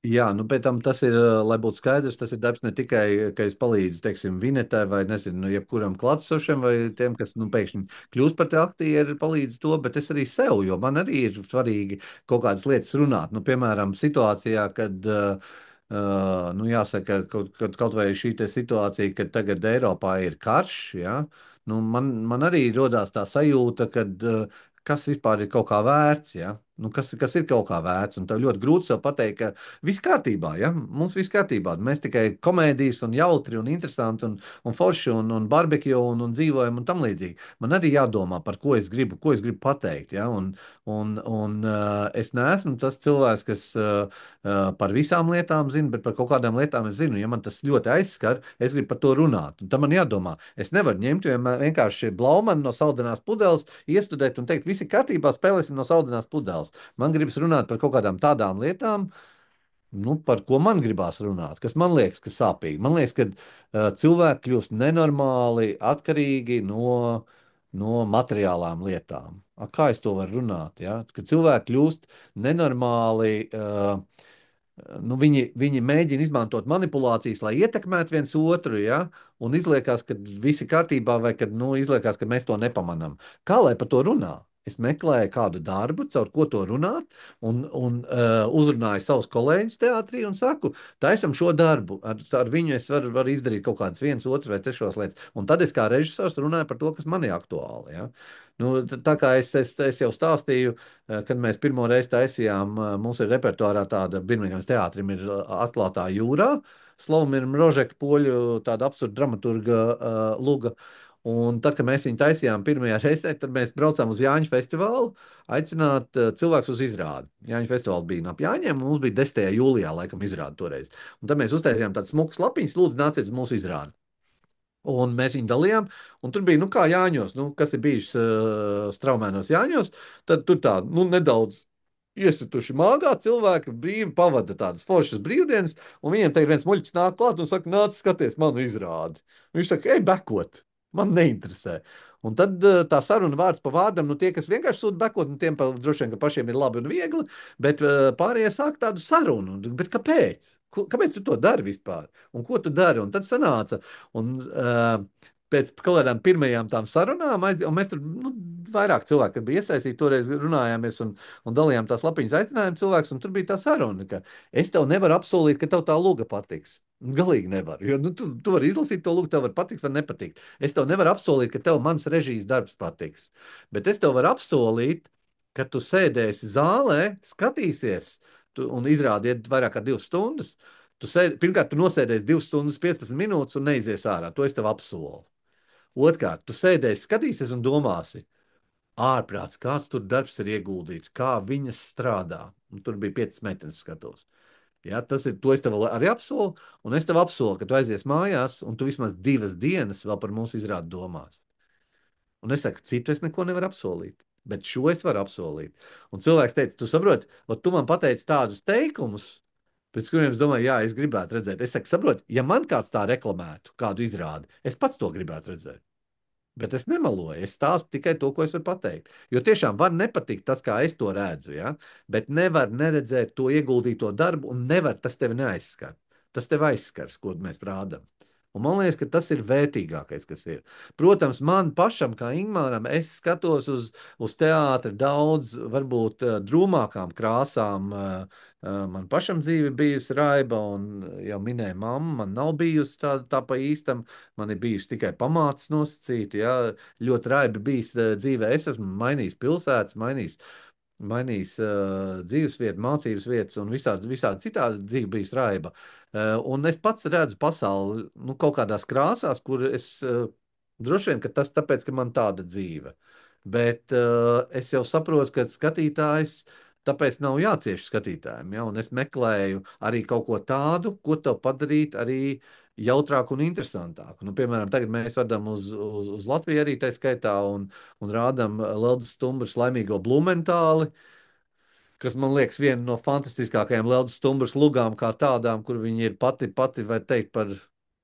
Jā, pēc tam tas ir, lai būtu skaidrs, tas ir darbs ne tikai, ka es palīdzu, teiksim, Vinetai vai, nezinu, jebkuram klātsošam vai tiem, kas, pēkšņi kļūst par te aktieri, palīdz to, bet es arī sev, jo man arī ir svarīgi kaut kādas lietas runāt. Piemēram, situācijā, kad, jāsaka, kaut vai šī te situācija, kad tagad Eiropā ir karš, ja, man arī rodās tā sajūta, kad kas vispār ir kaut kā vērts, ja? Kas ir kaut kā vērts, un tev ļoti grūti sev pateikt, ka viss kārtībā, ja? Mums viss kārtībā, mēs tikai komēdijas un jautri un interesanti un forši un barbekju un dzīvojam un tam līdzīgi. Man arī jādomā, par ko es gribu pateikt, ja? Un es neesmu tas cilvēks, kas par visām lietām zina, bet par kaut kādām lietām es zinu. Ja man tas ļoti aizskar, es gribu par to runāt. Un tam man jādomā. Es nevaru ņemt vienkārši blaumanu no saldenās pudeles, iestudēt un teikt, viss ir kārtībā, spēlēsim no saldenās pudeles. Man gribas runāt par kaut kādām tādām lietām, par ko man gribās runāt, kas man liekas, ka sāpīgi. Man liekas, ka cilvēki kļūst nenormāli atkarīgi no materiālām lietām. Kā es to varu runāt? Ja? Kad cilvēki kļūst nenormāli, viņi mēģina izmantot manipulācijas, lai ietekmētu viens otru, ja? Un izliekās, ka viss ir kārtībā, vai kad izliekās, ka mēs to nepamanām. Kā lai par to runā? Es meklēju kādu darbu, caur ko to runāt, un uzrunāju savus kolēģus teātrī un saku, taisam šo darbu. Ar viņu es varu izdarīt kaut kādas vienas, otras vai trešās lietas. Un tad es kā režisors runāju par to, kas man ir aktuāli. Ja? Tā kā es jau stāstīju, kad mēs pirmo reizi taisījām, mums ir repertuārā tāda Birmingemas teātrim ir Atklātā jūrā, Slavomira Mrožeka poļu tāda absurda dramaturga luga. Un tad, kad mēs viņu taisījām pirmajā reizē, tad mēs braucām uz Jāņu festivālu, aicināt cilvēkus uz izrādi. Jāņu festivāls bija ap Jāņiem, un mums bija 10. jūlijā, laikam, izrādi toreiz. Un tad mēs uztaisījām tādas smukas lapiņas, lūdzu, nāciet uz mūsu izrādi. Un mēs viņu dalījām, un tur bija, nu, kā Jāņos, nu, kas ir bijis straumēnos Jāņos, tad tur tā, nu, nedaudz iesituši māgā cilvēki brīvi pavada tādas foršas brīvdienas, un viņiem tagad viens muļķis nāk klāt un saka, nāc skaties manu izrādi. Un viņš saka, ej bekot, man neinteresē. Un tad tā saruna vārds pa vārdam, nu tie, kas vienkārši sūta bekot, nu tiem droši vien, ka pašiem ir labi un viegli, bet pārējie sāk tādu sarunu. Bet kāpēc? Kāpēc tu to dari vispār? Un ko tu dari? Un tad sanāca, un pēc kaut kādām pirmajām tām sarunām, un mēs tur, nu, vairāk cilvēki, kad bija iesaistīti, toreiz runājāmies un dalījām tās lapiņas, aicinājām cilvēkus, un tur bija tā saruna, ka es tev nevaru apsolīt, ka tev tā luga patiks. Galīgi nevaru, jo nu, tu vari izlasīt to lūgu, tev var patikt vai nepatikt. Es tev nevaru apsolīt, ka tev mans režijas darbs patiks, bet es tev varu apsolīt, ka tu sēdēsi zālē, skatīsies, un izrādiet vairāk kā 2 stundas. Pirmkārt, tu nosēdēsi 2 stundas 15 minūtes un neizies ārā. To es tev apsolu. Otrkārt, tu sēdēsi, skatīsies un domāsi, ārprāts, kāds tur darbs ir ieguldīts, kā viņas strādā. Un tur bija 5 meitenes skatos. Ja, to es tev arī apsolu, un es tev apsolu, ka tu aizies mājās, un tu vismaz 2 dienas vēl par mūsu izrādi domās. Un es saku, citu es neko nevaru apsolīt, bet šo es varu apsolīt. Un cilvēks teica, tu saproti, tu man pateici tādus teikumus, pēc kuriem es domāju, jā, es gribētu redzēt. Es saku, saproti, ja man kāds tā reklamētu, kādu izrādi, es pats to gribētu redzēt. Bet es nemaloju, es stāstu tikai to, ko es varu pateikt. Jo tiešām var nepatikt tas, kā es to redzu, ja? Bet nevar neredzēt to ieguldīto darbu, un nevar tas tevi neaizskart. Tas tevi aizskars, ko mēs rādām. Un man liekas, ka tas ir vērtīgākais, kas ir. Protams, man pašam, kā Ingmāram, es skatos uz teātri daudz, varbūt drūmākām krāsām. Man pašam dzīve bijusi raiba, un jau minēja mamma, man nav bijusi tā pa īstam, man ir bijusi tikai pamātes nosacīti, ja? Ļoti raiba bijis dzīvē, es esmu mainījis pilsētas, mainījis dzīvesvietu, mācības vietas un visādi citādi dzīve bijusi raiba. Un es pats redzu pasauli nu, kaut kādās krāsās, kur es droši vien, ka tas tāpēc, ka man tāda dzīve. Bet es jau saprotu, ka skatītājs tāpēc nav jācieš skatītājiem. Ja? Un es meklēju arī kaut ko tādu, ko tev padarīt arī jautrāku un interesantāku. Nu, piemēram, tagad mēs vedam uz Latviju arī tā skaitā un rādam Leldas Stumbras laimīgo Blumentāli, kas man liekas viena no fantastiskākajām Leldas Stumbras lugām kā tādām, kur viņi ir pati var teikt par,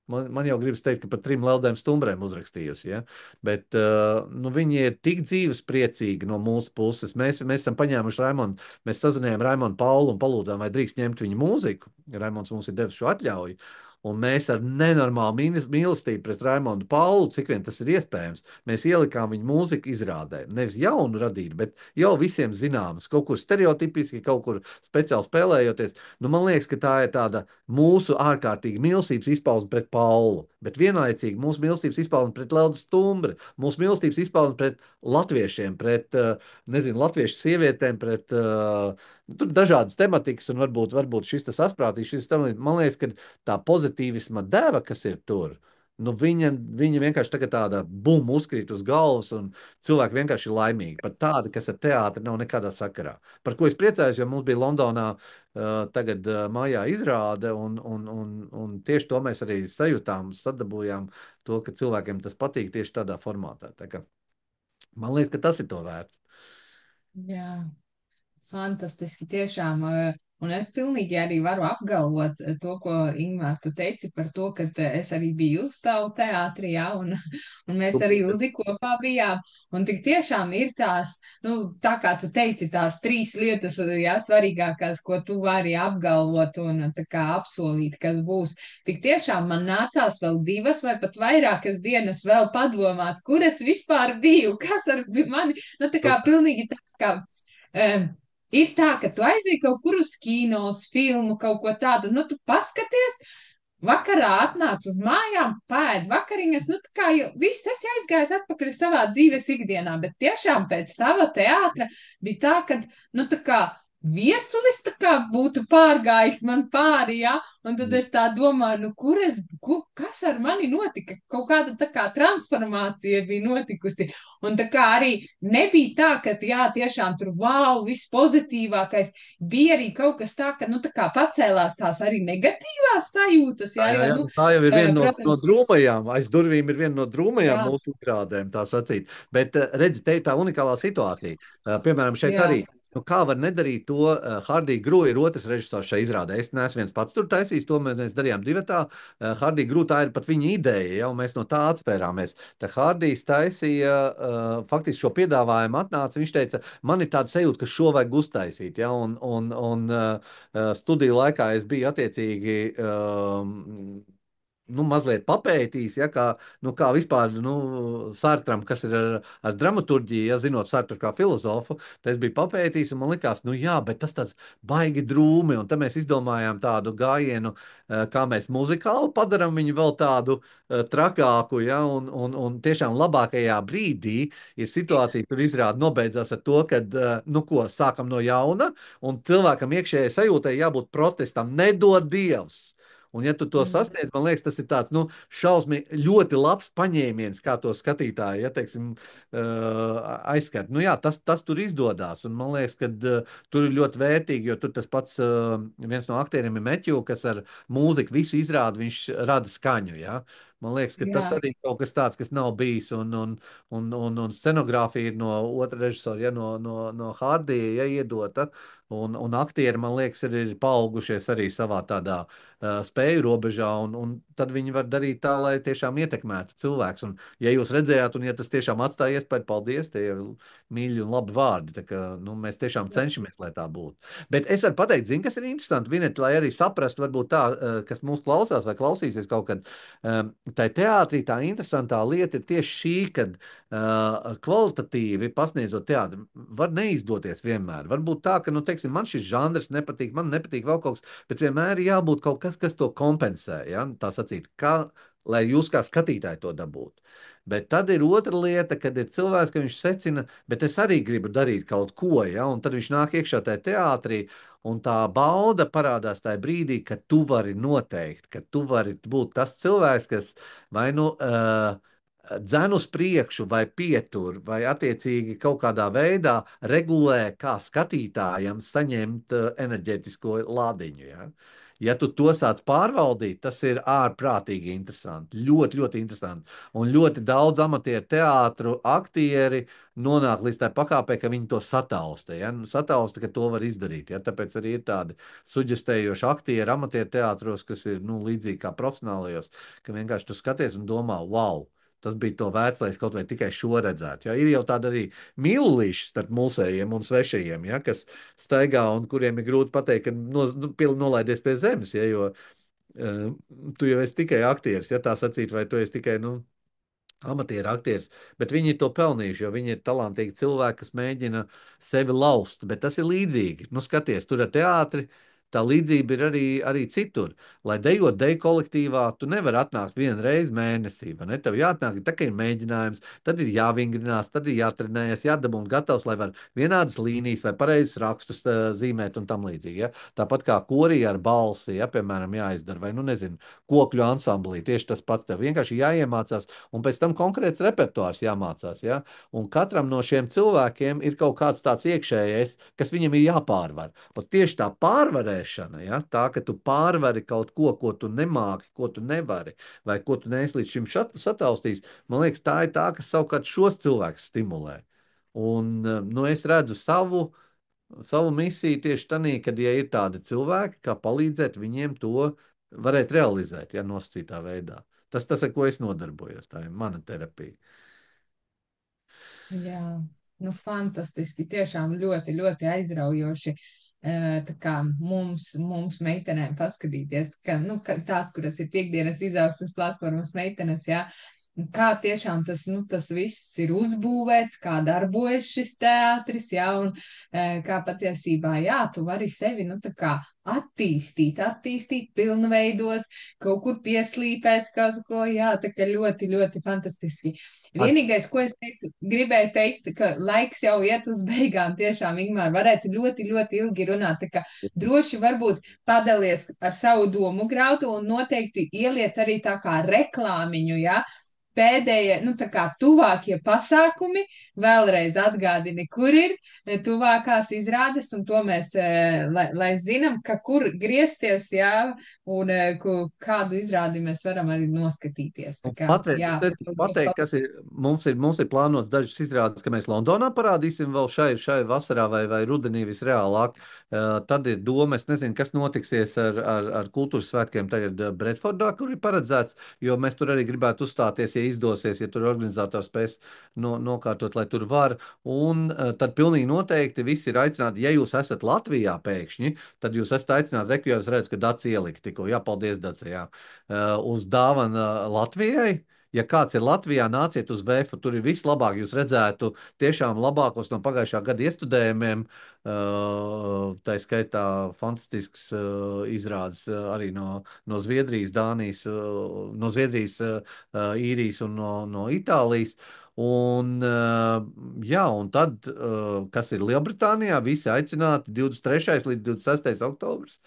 man jau gribas teikt, ka par 3 Leldēm Stumbrēm uzrakstījusi, ja? Bet nu, viņi ir tik dzīvespriecīgi no mūsu puses. Mēs esam paņēmuši Raimondu, mēs sazinājām Raimondu Paulu un palūdzām, vai drīkst ņemt viņu mūziku. Raimonds mums ir devis šo atļauju. Un mēs ar nenormālu mīlestību pret Raimondu Paulu, cik vien tas ir iespējams, mēs ielikām viņu mūziku izrādē. Nevis jaunu radīt, bet jau visiem zināmas, kaut kur stereotipiski, kaut kur speciāli spēlējoties. Nu, man liekas, ka tā ir tāda mūsu ārkārtīgi mīlestības izpausme pret Paulu, bet vienlaicīgi mūsu mīlestības izpausme pret Leldas Stumbri, mūsu mīlestības izpausme pret latviešiem, pret, latviešu sievietēm, pret tur dažādas tematikas, un varbūt šis tas asprātīgs, man liekas, ka tā pozitīvisma deva, kas ir tur, nu viņa vienkārši tagad tāda bum uzkrīt uz galvas, un cilvēki vienkārši ir laimīgi. Pat tādi, kas ar teātri nav nekādā sakarā. Par ko es priecājos, jo mums bija Londonā tagad mājā izrāde, un tieši to mēs arī sajūtām, sadabūjām to, ka cilvēkiem tas patīk tieši tādā formātā. Tā kā, man liekas, ka tas ir to vērts. Jā. Fantastiski, tiešām. Un es pilnīgi arī varu apgalvot to, ko Ingmār tu teici par to, ka es arī biju uz tavu teātri, jā, un mēs arī Uzi kopā bijām. Un tik tiešām ir tās, nu, tā kā tu teici, tās 3 lietas, jā, svarīgākās, ko tu vari apgalvot un tā kā apsolīt, kas būs. Tik tiešām man nācās vēl 2 vai pat vairākas dienas vēl padomāt, kur es vispār biju, kas ar mani, nu, tā kā pilnīgi tāds kā... Ir tā, ka tu aizēji kaut kur uz kīnos, filmu, kaut ko tādu, nu tu paskaties, vakarā atnāc uz mājām, pēd vakariņas, nu tā kā jau viss esi aizgājis atpakaļ savā dzīves ikdienā, bet tiešām pēc tava teātra bija tā, ka, nu tā kā viesulis tā kā būtu pārgājis man pāri, ja? Un tad es tā domāju, nu, kas ar mani notika? Kaut kāda tā kā transformācija bija notikusi. Un tā kā arī nebija tā, ka, jā, tiešām tur, wow, viss pozitīvākais. Bija arī kaut kas tā, ka, nu, tā kā pacēlās tās arī negatīvās sajūtas, jā, Jā, jo, jā, nu, tā jau ir viena no protams, drūmajām, aiz durvīm ir viena no drūmajām jā, mūsu izrādēm, tā sacīt. Bet redzi, te ir tā unikālā situācija. Piemēram, šeit jā, arī. Nu, kā var nedarīt to? Hardī Grū ir otrs režisors šajā izrādē. Es neesmu viens pats tur taisījis, to mēs darījām divatā. Hardī Grū tā ir pat viņa ideja, ja, un mēs no tā atspērāmies. Tā Hardijs taisīja, faktiski šo piedāvājumu atnāca, viņš teica, man ir tāda sajūta, ka šo vajag uztaisīt, ja, un studiju laikā es biju attiecīgi nu, mazliet papētījis, ja, kā vispār Sartram, kas ir ar dramaturģiju, ja zinot Sartru kā filozofu, tad es biju papētījis, un man likās, nu jā, bet tas tāds baigi drūmi, un tad mēs izdomājām tādu gājienu, kā mēs muzikāli padaram viņu vēl tādu trakāku, ja, un tiešām labākajā brīdī ir situācija, kur izrāda nobeidzās ar to, ka, nu ko, sākam no jauna, un cilvēkam iekšējai sajūtai jābūt protestam, nedod Dievs. Un, ja tu to sasniedz, man liekas, tas ir tāds šausmīgi ļoti labs paņēmiens, kā to skatītāji, ja teiksim, aizskart. Nu, jā, tas tur izdodas. Un man liekas, ka tur ir ļoti vērtīgi, jo tur tas pats viens no aktieriem ir Meķu, kas ar mūziku visu izrāda, viņš rada skaņu. Ja? Man liekas, ka tas jā, arī ir kaut kas tāds, kas nav bijis. Un scenogrāfija ir no otra režisora, ja, no Hardija, ja iedota. Un aktieri, man liekas, ir paaugušies arī savā tādā spēju robežā, un tad viņi var darīt tā, lai tiešām ietekmētu cilvēks. Un, ja jūs redzējāt, un ja tas tiešām atstāja iespēju, paldies, tie ir mīļi un labi vārdi. Tā kā, mēs tiešām cenšamies, lai tā būtu. Bet es varu pateikt, zini, kas ir interesanti, Vinet, lai arī saprastu, varbūt tā, kas mūs klausās vai klausīsies kaut kad, tai teātrī tā interesantā lieta ir tieši šī, kad kvalitatīvi pasniedzot teātri, var neizdoties vienmēr. Varbūt tā, ka, teiksim, man šis žanrs nepatīk, man nepatīk vēl kaut kas, bet vienmēr ir jābūt kaut kas, kas to kompensē, ja? Tā sacīt, lai jūs kā skatītāji to dabūtu. Bet tad ir otra lieta, kad ir cilvēks, ka viņš secina, bet es arī gribu darīt kaut ko, ja? Un tad viņš nāk iekšā tajā teātrī, un tā bauda parādās tajā brīdī, ka tu vari noteikt, ka tu vari būt tas cilvēks, kas vai dzen uz priekšu, vai pietur, vai attiecīgi kaut kādā veidā regulē, kā skatītājam saņemt enerģētisko lādiņu. Ja? Ja tu to sāc pārvaldīt, tas ir ārprātīgi interesanti. Ļoti, ļoti interesanti. Un ļoti daudz amatieru teātru aktieri nonāk līdz tā pakāpē, ka viņi to satausta. Ja? Satausta, ka to var izdarīt. Ja? Tāpēc arī ir tādi suģestējoši aktieri amatieru teātros, kas ir līdzīgi kā profesionālajos, ka vienkārši tu skaties un domā, wow! Tas bija to vērts, lai es kaut vai tikai šo redzētu. Ja? Ir jau tāda arī mīlīša starp mūsējiem un svešajiem, ja? Kas staigā un kuriem ir grūti pateikt, ka nolaidies pie zemes, ja? Jo tu jau esi tikai aktieris, ja tā sacīt, vai tu esi tikai, amatieru aktieris, bet viņi ir to pelnījuši, jo viņi ir talantīgi cilvēki, kas mēģina sevi laust, bet tas ir līdzīgi. Skaties, tur ar teātri. Tā līdzība ir arī citur. Lai dejot deju kolektīvā, tu nevari atnākt vienu reizi mēnesī. Tev jāatnāk, tā kā ir mēģinājums, tad ir jāvingrinās, tad ir jātrenējas, jādabūna gatavs, lai var vienādas līnijas vai pareizes rakstus zīmēt un tam līdzīgi. Ja? Tāpat kā korī ar balsi, ja, piemēram, jāizdara, vai, nezinu, kokļu ansamblī, tieši tas pats. Tev vienkārši jāiemācās, un pēc tam konkrēts repertuārs jāmācās. Ja? Un katram no šiem cilvēkiem ir kaut kāds tāds iekšējais, kas viņam ir jāpārvar. Un tieši tā pārvarēšana, ja? Tā, ka tu pārvari kaut ko, ko tu nemāki, ko tu nevari, vai ko tu neesi līdz šim sataustījis, man liekas, tā ir tā, kas savukārt šos cilvēkus stimulē. Un es redzu savu misiju tieši tādā, kad ja ir tādi cilvēki, kā palīdzēt viņiem to varēt realizēt, ja nosacītā veidā. Tas, ar ko es nodarbojos, tā ir mana terapija. jā, nu fantastiski, tiešām ļoti, ļoti aizraujoši. Tā kā mums meitenēm paskatīties, ka tās, kuras ir piekdienas izaugsmes platformas meitenes, jā, kā tiešām tas viss ir uzbūvēts, kā darbojas šis teātris, jā, un kā patiesībā, jā, tu vari sevi, tā kā attīstīt, pilnveidot, kaut kur pieslīpēt kaut ko, jā, tā kā ļoti, ļoti fantastiski. Vienīgais, ko es gribēju teikt, ka laiks jau iet uz beigām, tiešām, Ingmār, varētu ļoti, ļoti ilgi runāt, tā kā droši varbūt padalies ar savu domu graudu un noteikti ieliec arī tā kā reklāmiņu, jā, pēdējie, tā kā tuvākie pasākumi, vēlreiz atgādini, kur ir tuvākās izrādes, un to mēs, lai zinām, ka kur griezties, jā, un kādu izrādi mēs varam arī noskatīties. Tā kā, Patreiz jā, es negribu pateikt, kas ir. Mums ir plānots dažas izrādes, ka mēs Londonā parādīsim vēl šai vasarā vai rudenī visreālāk. Tad ir doma, es nezinu, kas notiksies ar kultūras svētkiem tagad Bredfordā, kur ir paredzēts, jo mēs tur arī gribētu uzstāties, ja izdosies, ja tur organizators spēs nokārtot, lai tur var. Un tad pilnīgi noteikti visi ir aicināti, ja jūs esat Latvijā pēkšņi, tad jūs esat aicināti, jo es redzu, ka Daci ielika tikko. Jā, paldies, Daci, jā. Uz dāvanu Latvijai. Ja kāds ir Latvijā, nāciet uz VF, tur ir vislabāk. Jūs redzētu tiešām labākos no pagājušā gada iestudējumiem. Tā skaitā fantastisks izrādes arī no Zviedrijas, Dānijas, no Zviedrijas, Īrijas un no Itālijas. Un, jā, un tad, kas ir Lielbritānijā, visi aicināti 23. līdz 26. oktobris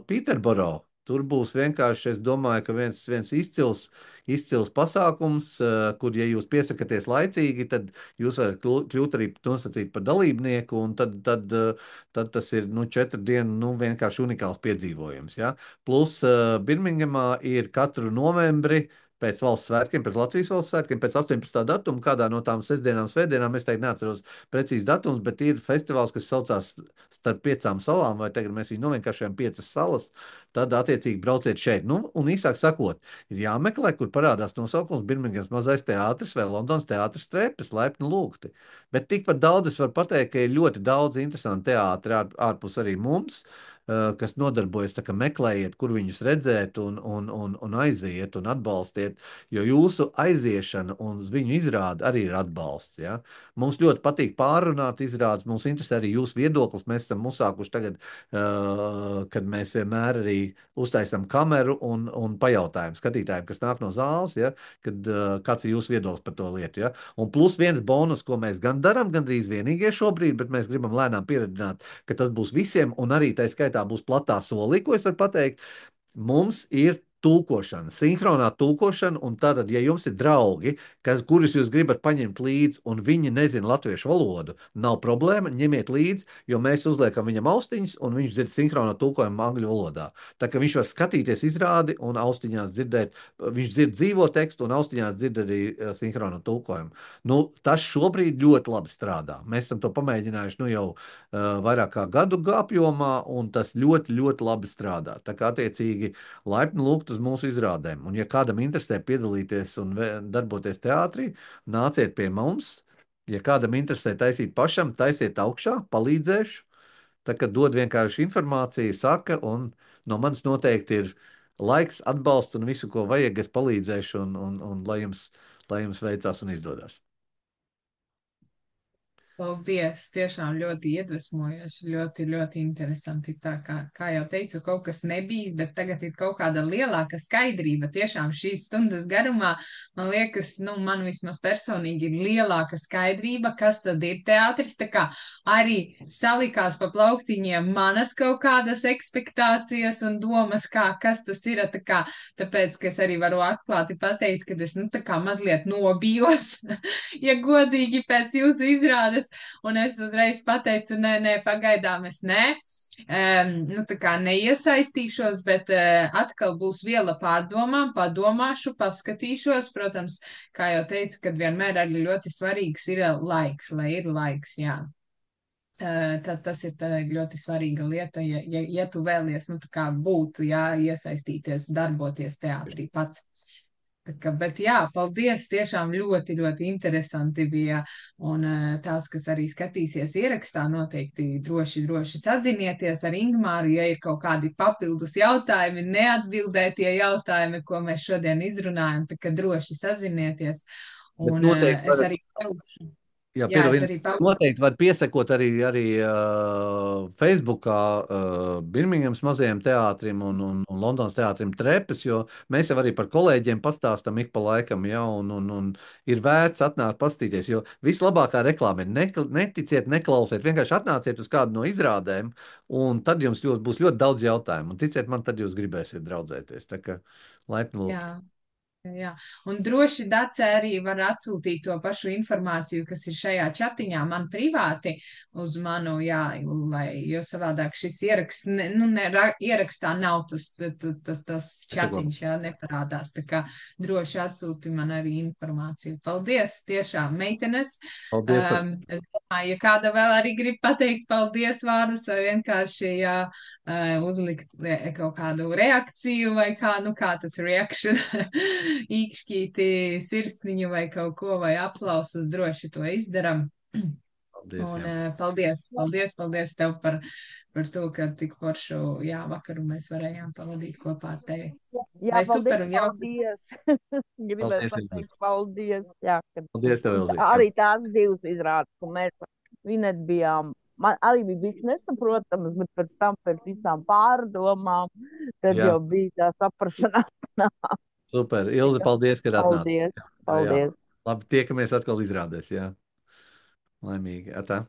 Pīterboro. Tur būs vienkārši, es domāju, ka viens izcils pasākums, kur, ja jūs piesakaties laicīgi, tad jūs varat kļūt arī nosacīt par dalībnieku, un tad tas ir 4 dienu vienkārši unikāls piedzīvojums. Ja? Plus Birmingemā ir katru novembri pēc valsts svētkiem, pēc Latvijas valsts svētkiem, pēc 18. datuma, kādā no tām sestdienām, svētdienām, es teiktu neatceros precīzi datums, bet ir festivāls, kas saucās starp 5 salām, vai tagad mēs viņu novienkāršojam 5 salas, tad attiecīgi brauciet šeit. Un īsāk sakot, ir jāmeklē, kur parādās nosaukums Birmingemas mazais teātris vai Londonas teātris Trepes, laipni lūgti. Bet tikpat daudz es varu pateikt, ka ir ļoti daudz interesanti teātri ārpus arī mums, kas nodarbojas, tā kā meklējiet, kur viņus redzēt un aiziet un atbalstiet, jo jūsu aiziešana un viņu izrāde arī ir atbalsts. Ja? Mums ļoti patīk pārrunāt izrādes, mums interesē arī jūsu viedoklis. Mēs esam uzsākuši tagad, kad mēs vienmēr arī uztaisam kameru un pajautājam skatītājiem, kas nāk no zāles, ja? Kad kāds ir jūsu viedoklis par to lietu. Ja? Un plus viens bonus, ko mēs gan darām, gandrīz vienīgie šobrīd, bet mēs gribam lēnām pieredzināt, ka tas būs visiem, un arī tā skaitā būs platā solī, ko es varu pateikt. Mums ir tulkošana, sinhronā tulkošana, un tad, ja jums ir draugi, kurus jūs gribat paņemt līdzi, un viņi nezina latviešu valodu, nav problēma, ņemiet līdzi, jo mēs uzliekam viņam austiņas, un viņš dzird sinhronā tulkojumu angļu valodā. Tā ka viņš var skatīties izrādi un austiņās dzirdēt, viņš dzird dzīvo tekstu un austiņās dzird arī sinhronā tulkojumu. Tas šobrīd ļoti labi strādā. Mēs esam to pamēģinājuši jau vairāk kā gadu apjomā, un tas ļoti, ļoti labi strādā. Tā kā attiecīgi laipni lūgt uz mūsu izrādēm. Un, ja kādam interesē piedalīties un darboties teātrī, nāciet pie mums. Ja kādam interesē taisīt pašam, taisiet augšā, palīdzēšu. Tā kā dod vienkārši informāciju, saka, un no manis noteikti ir laiks, atbalsts un visu, ko vajag, es palīdzēšu, un lai jums veicās un izdodas. Paldies! Tiešām ļoti iedvesmojoši, ļoti, ļoti interesanti. Tā kā jau teicu, kaut kas nebijis, bet tagad ir kaut kāda lielāka skaidrība. Tiešām šīs stundas garumā, man liekas, man vismaz personīgi ir lielāka skaidrība, kas tad ir teātris. Tā kā arī salikās pa plauktiņiem manas kaut kādas ekspektācijas un domas, kas tas ir. Tāpēc, ka es arī varu atklāti pateikt, ka es tā kā mazliet nobijos, ja godīgi pēc jūsu izrādes. Un es uzreiz pateicu, nē, pagaidām es nē. Tā kā neiesaistīšos, bet atkal būs viela pārdomām, padomāšu, paskatīšos. Protams, kā jau teicu, kad vienmēr arī ļoti svarīgs ir laiks, lai ir laiks, jā. Tad tas ir ļoti svarīga lieta, ja tu vēlies, tā kā būt, jā, iesaistīties, darboties teātrī pats. Bet jā, paldies, tiešām ļoti, ļoti interesanti bija, un tās, kas arī skatīsies ierakstā, noteikti droši sazinieties ar Ingmāru, ja ir kaut kādi papildus jautājumi, neatbildētie jautājumi, ko mēs šodien izrunājam, tad kad droši sazinieties, Bet un noteikti es var, arī palikšu. jā, Jā, es piedod, arī palikšu. noteikti var piesakot arī Facebookā Birmingemas mazajam teātrim un Londonas teātrim Trepes, jo mēs jau arī par kolēģiem pastāstam ik pa laikam, ja, un ir vērts atnākt pastīties, jo vislabākā reklāma ir neticiet, neklausiet, vienkārši atnāciet uz kādu no izrādēm, un tad jums būs ļoti daudz jautājumu, un ticiet man, tad jūs gribēsiet draudzēties, tā kā laipni lūgt. Jā. Jā, un droši Dace arī var atsūtīt to pašu informāciju, kas ir šajā chatiņā man privāti uz manu, jā, jo savādāk šis ieraksts, ierakstā nav tas chatiņš, jā, neparādās, tā kā droši atsūti man arī informāciju. Paldies, tiešām, meitenes. Paldies. Es domāju, ja kāda vēl arī grib pateikt paldies vārdus vai vienkārši, jā, uzlikt kaut kādu reakciju vai kā tas reaction, īkšķīti sirsniņu vai kaut ko, vai aplausus droši to izdaram. Paldies, Un jā. paldies tev par to, ka tik foršu, jā, vakaru mēs varējām pavadīt kopā ar tevi. Jā, Vai super un jauks. paldies. Gribēju Paldies, pateikt paldies. Jā, Paldies tev, Ilzi. arī tās divas izrādes, ko mēs Vinet bijām. Man arī bija bijis nesaprotams, bet pēc tam pēc visām pārdomām, tad Jā. jau bija tā saprašanās. Super. Ilzi, paldies, ka atnāci. Paldies, Jā, jā. paldies. Labi, tiekamies atkal izrādēs, jā. Laimīgi. Atā.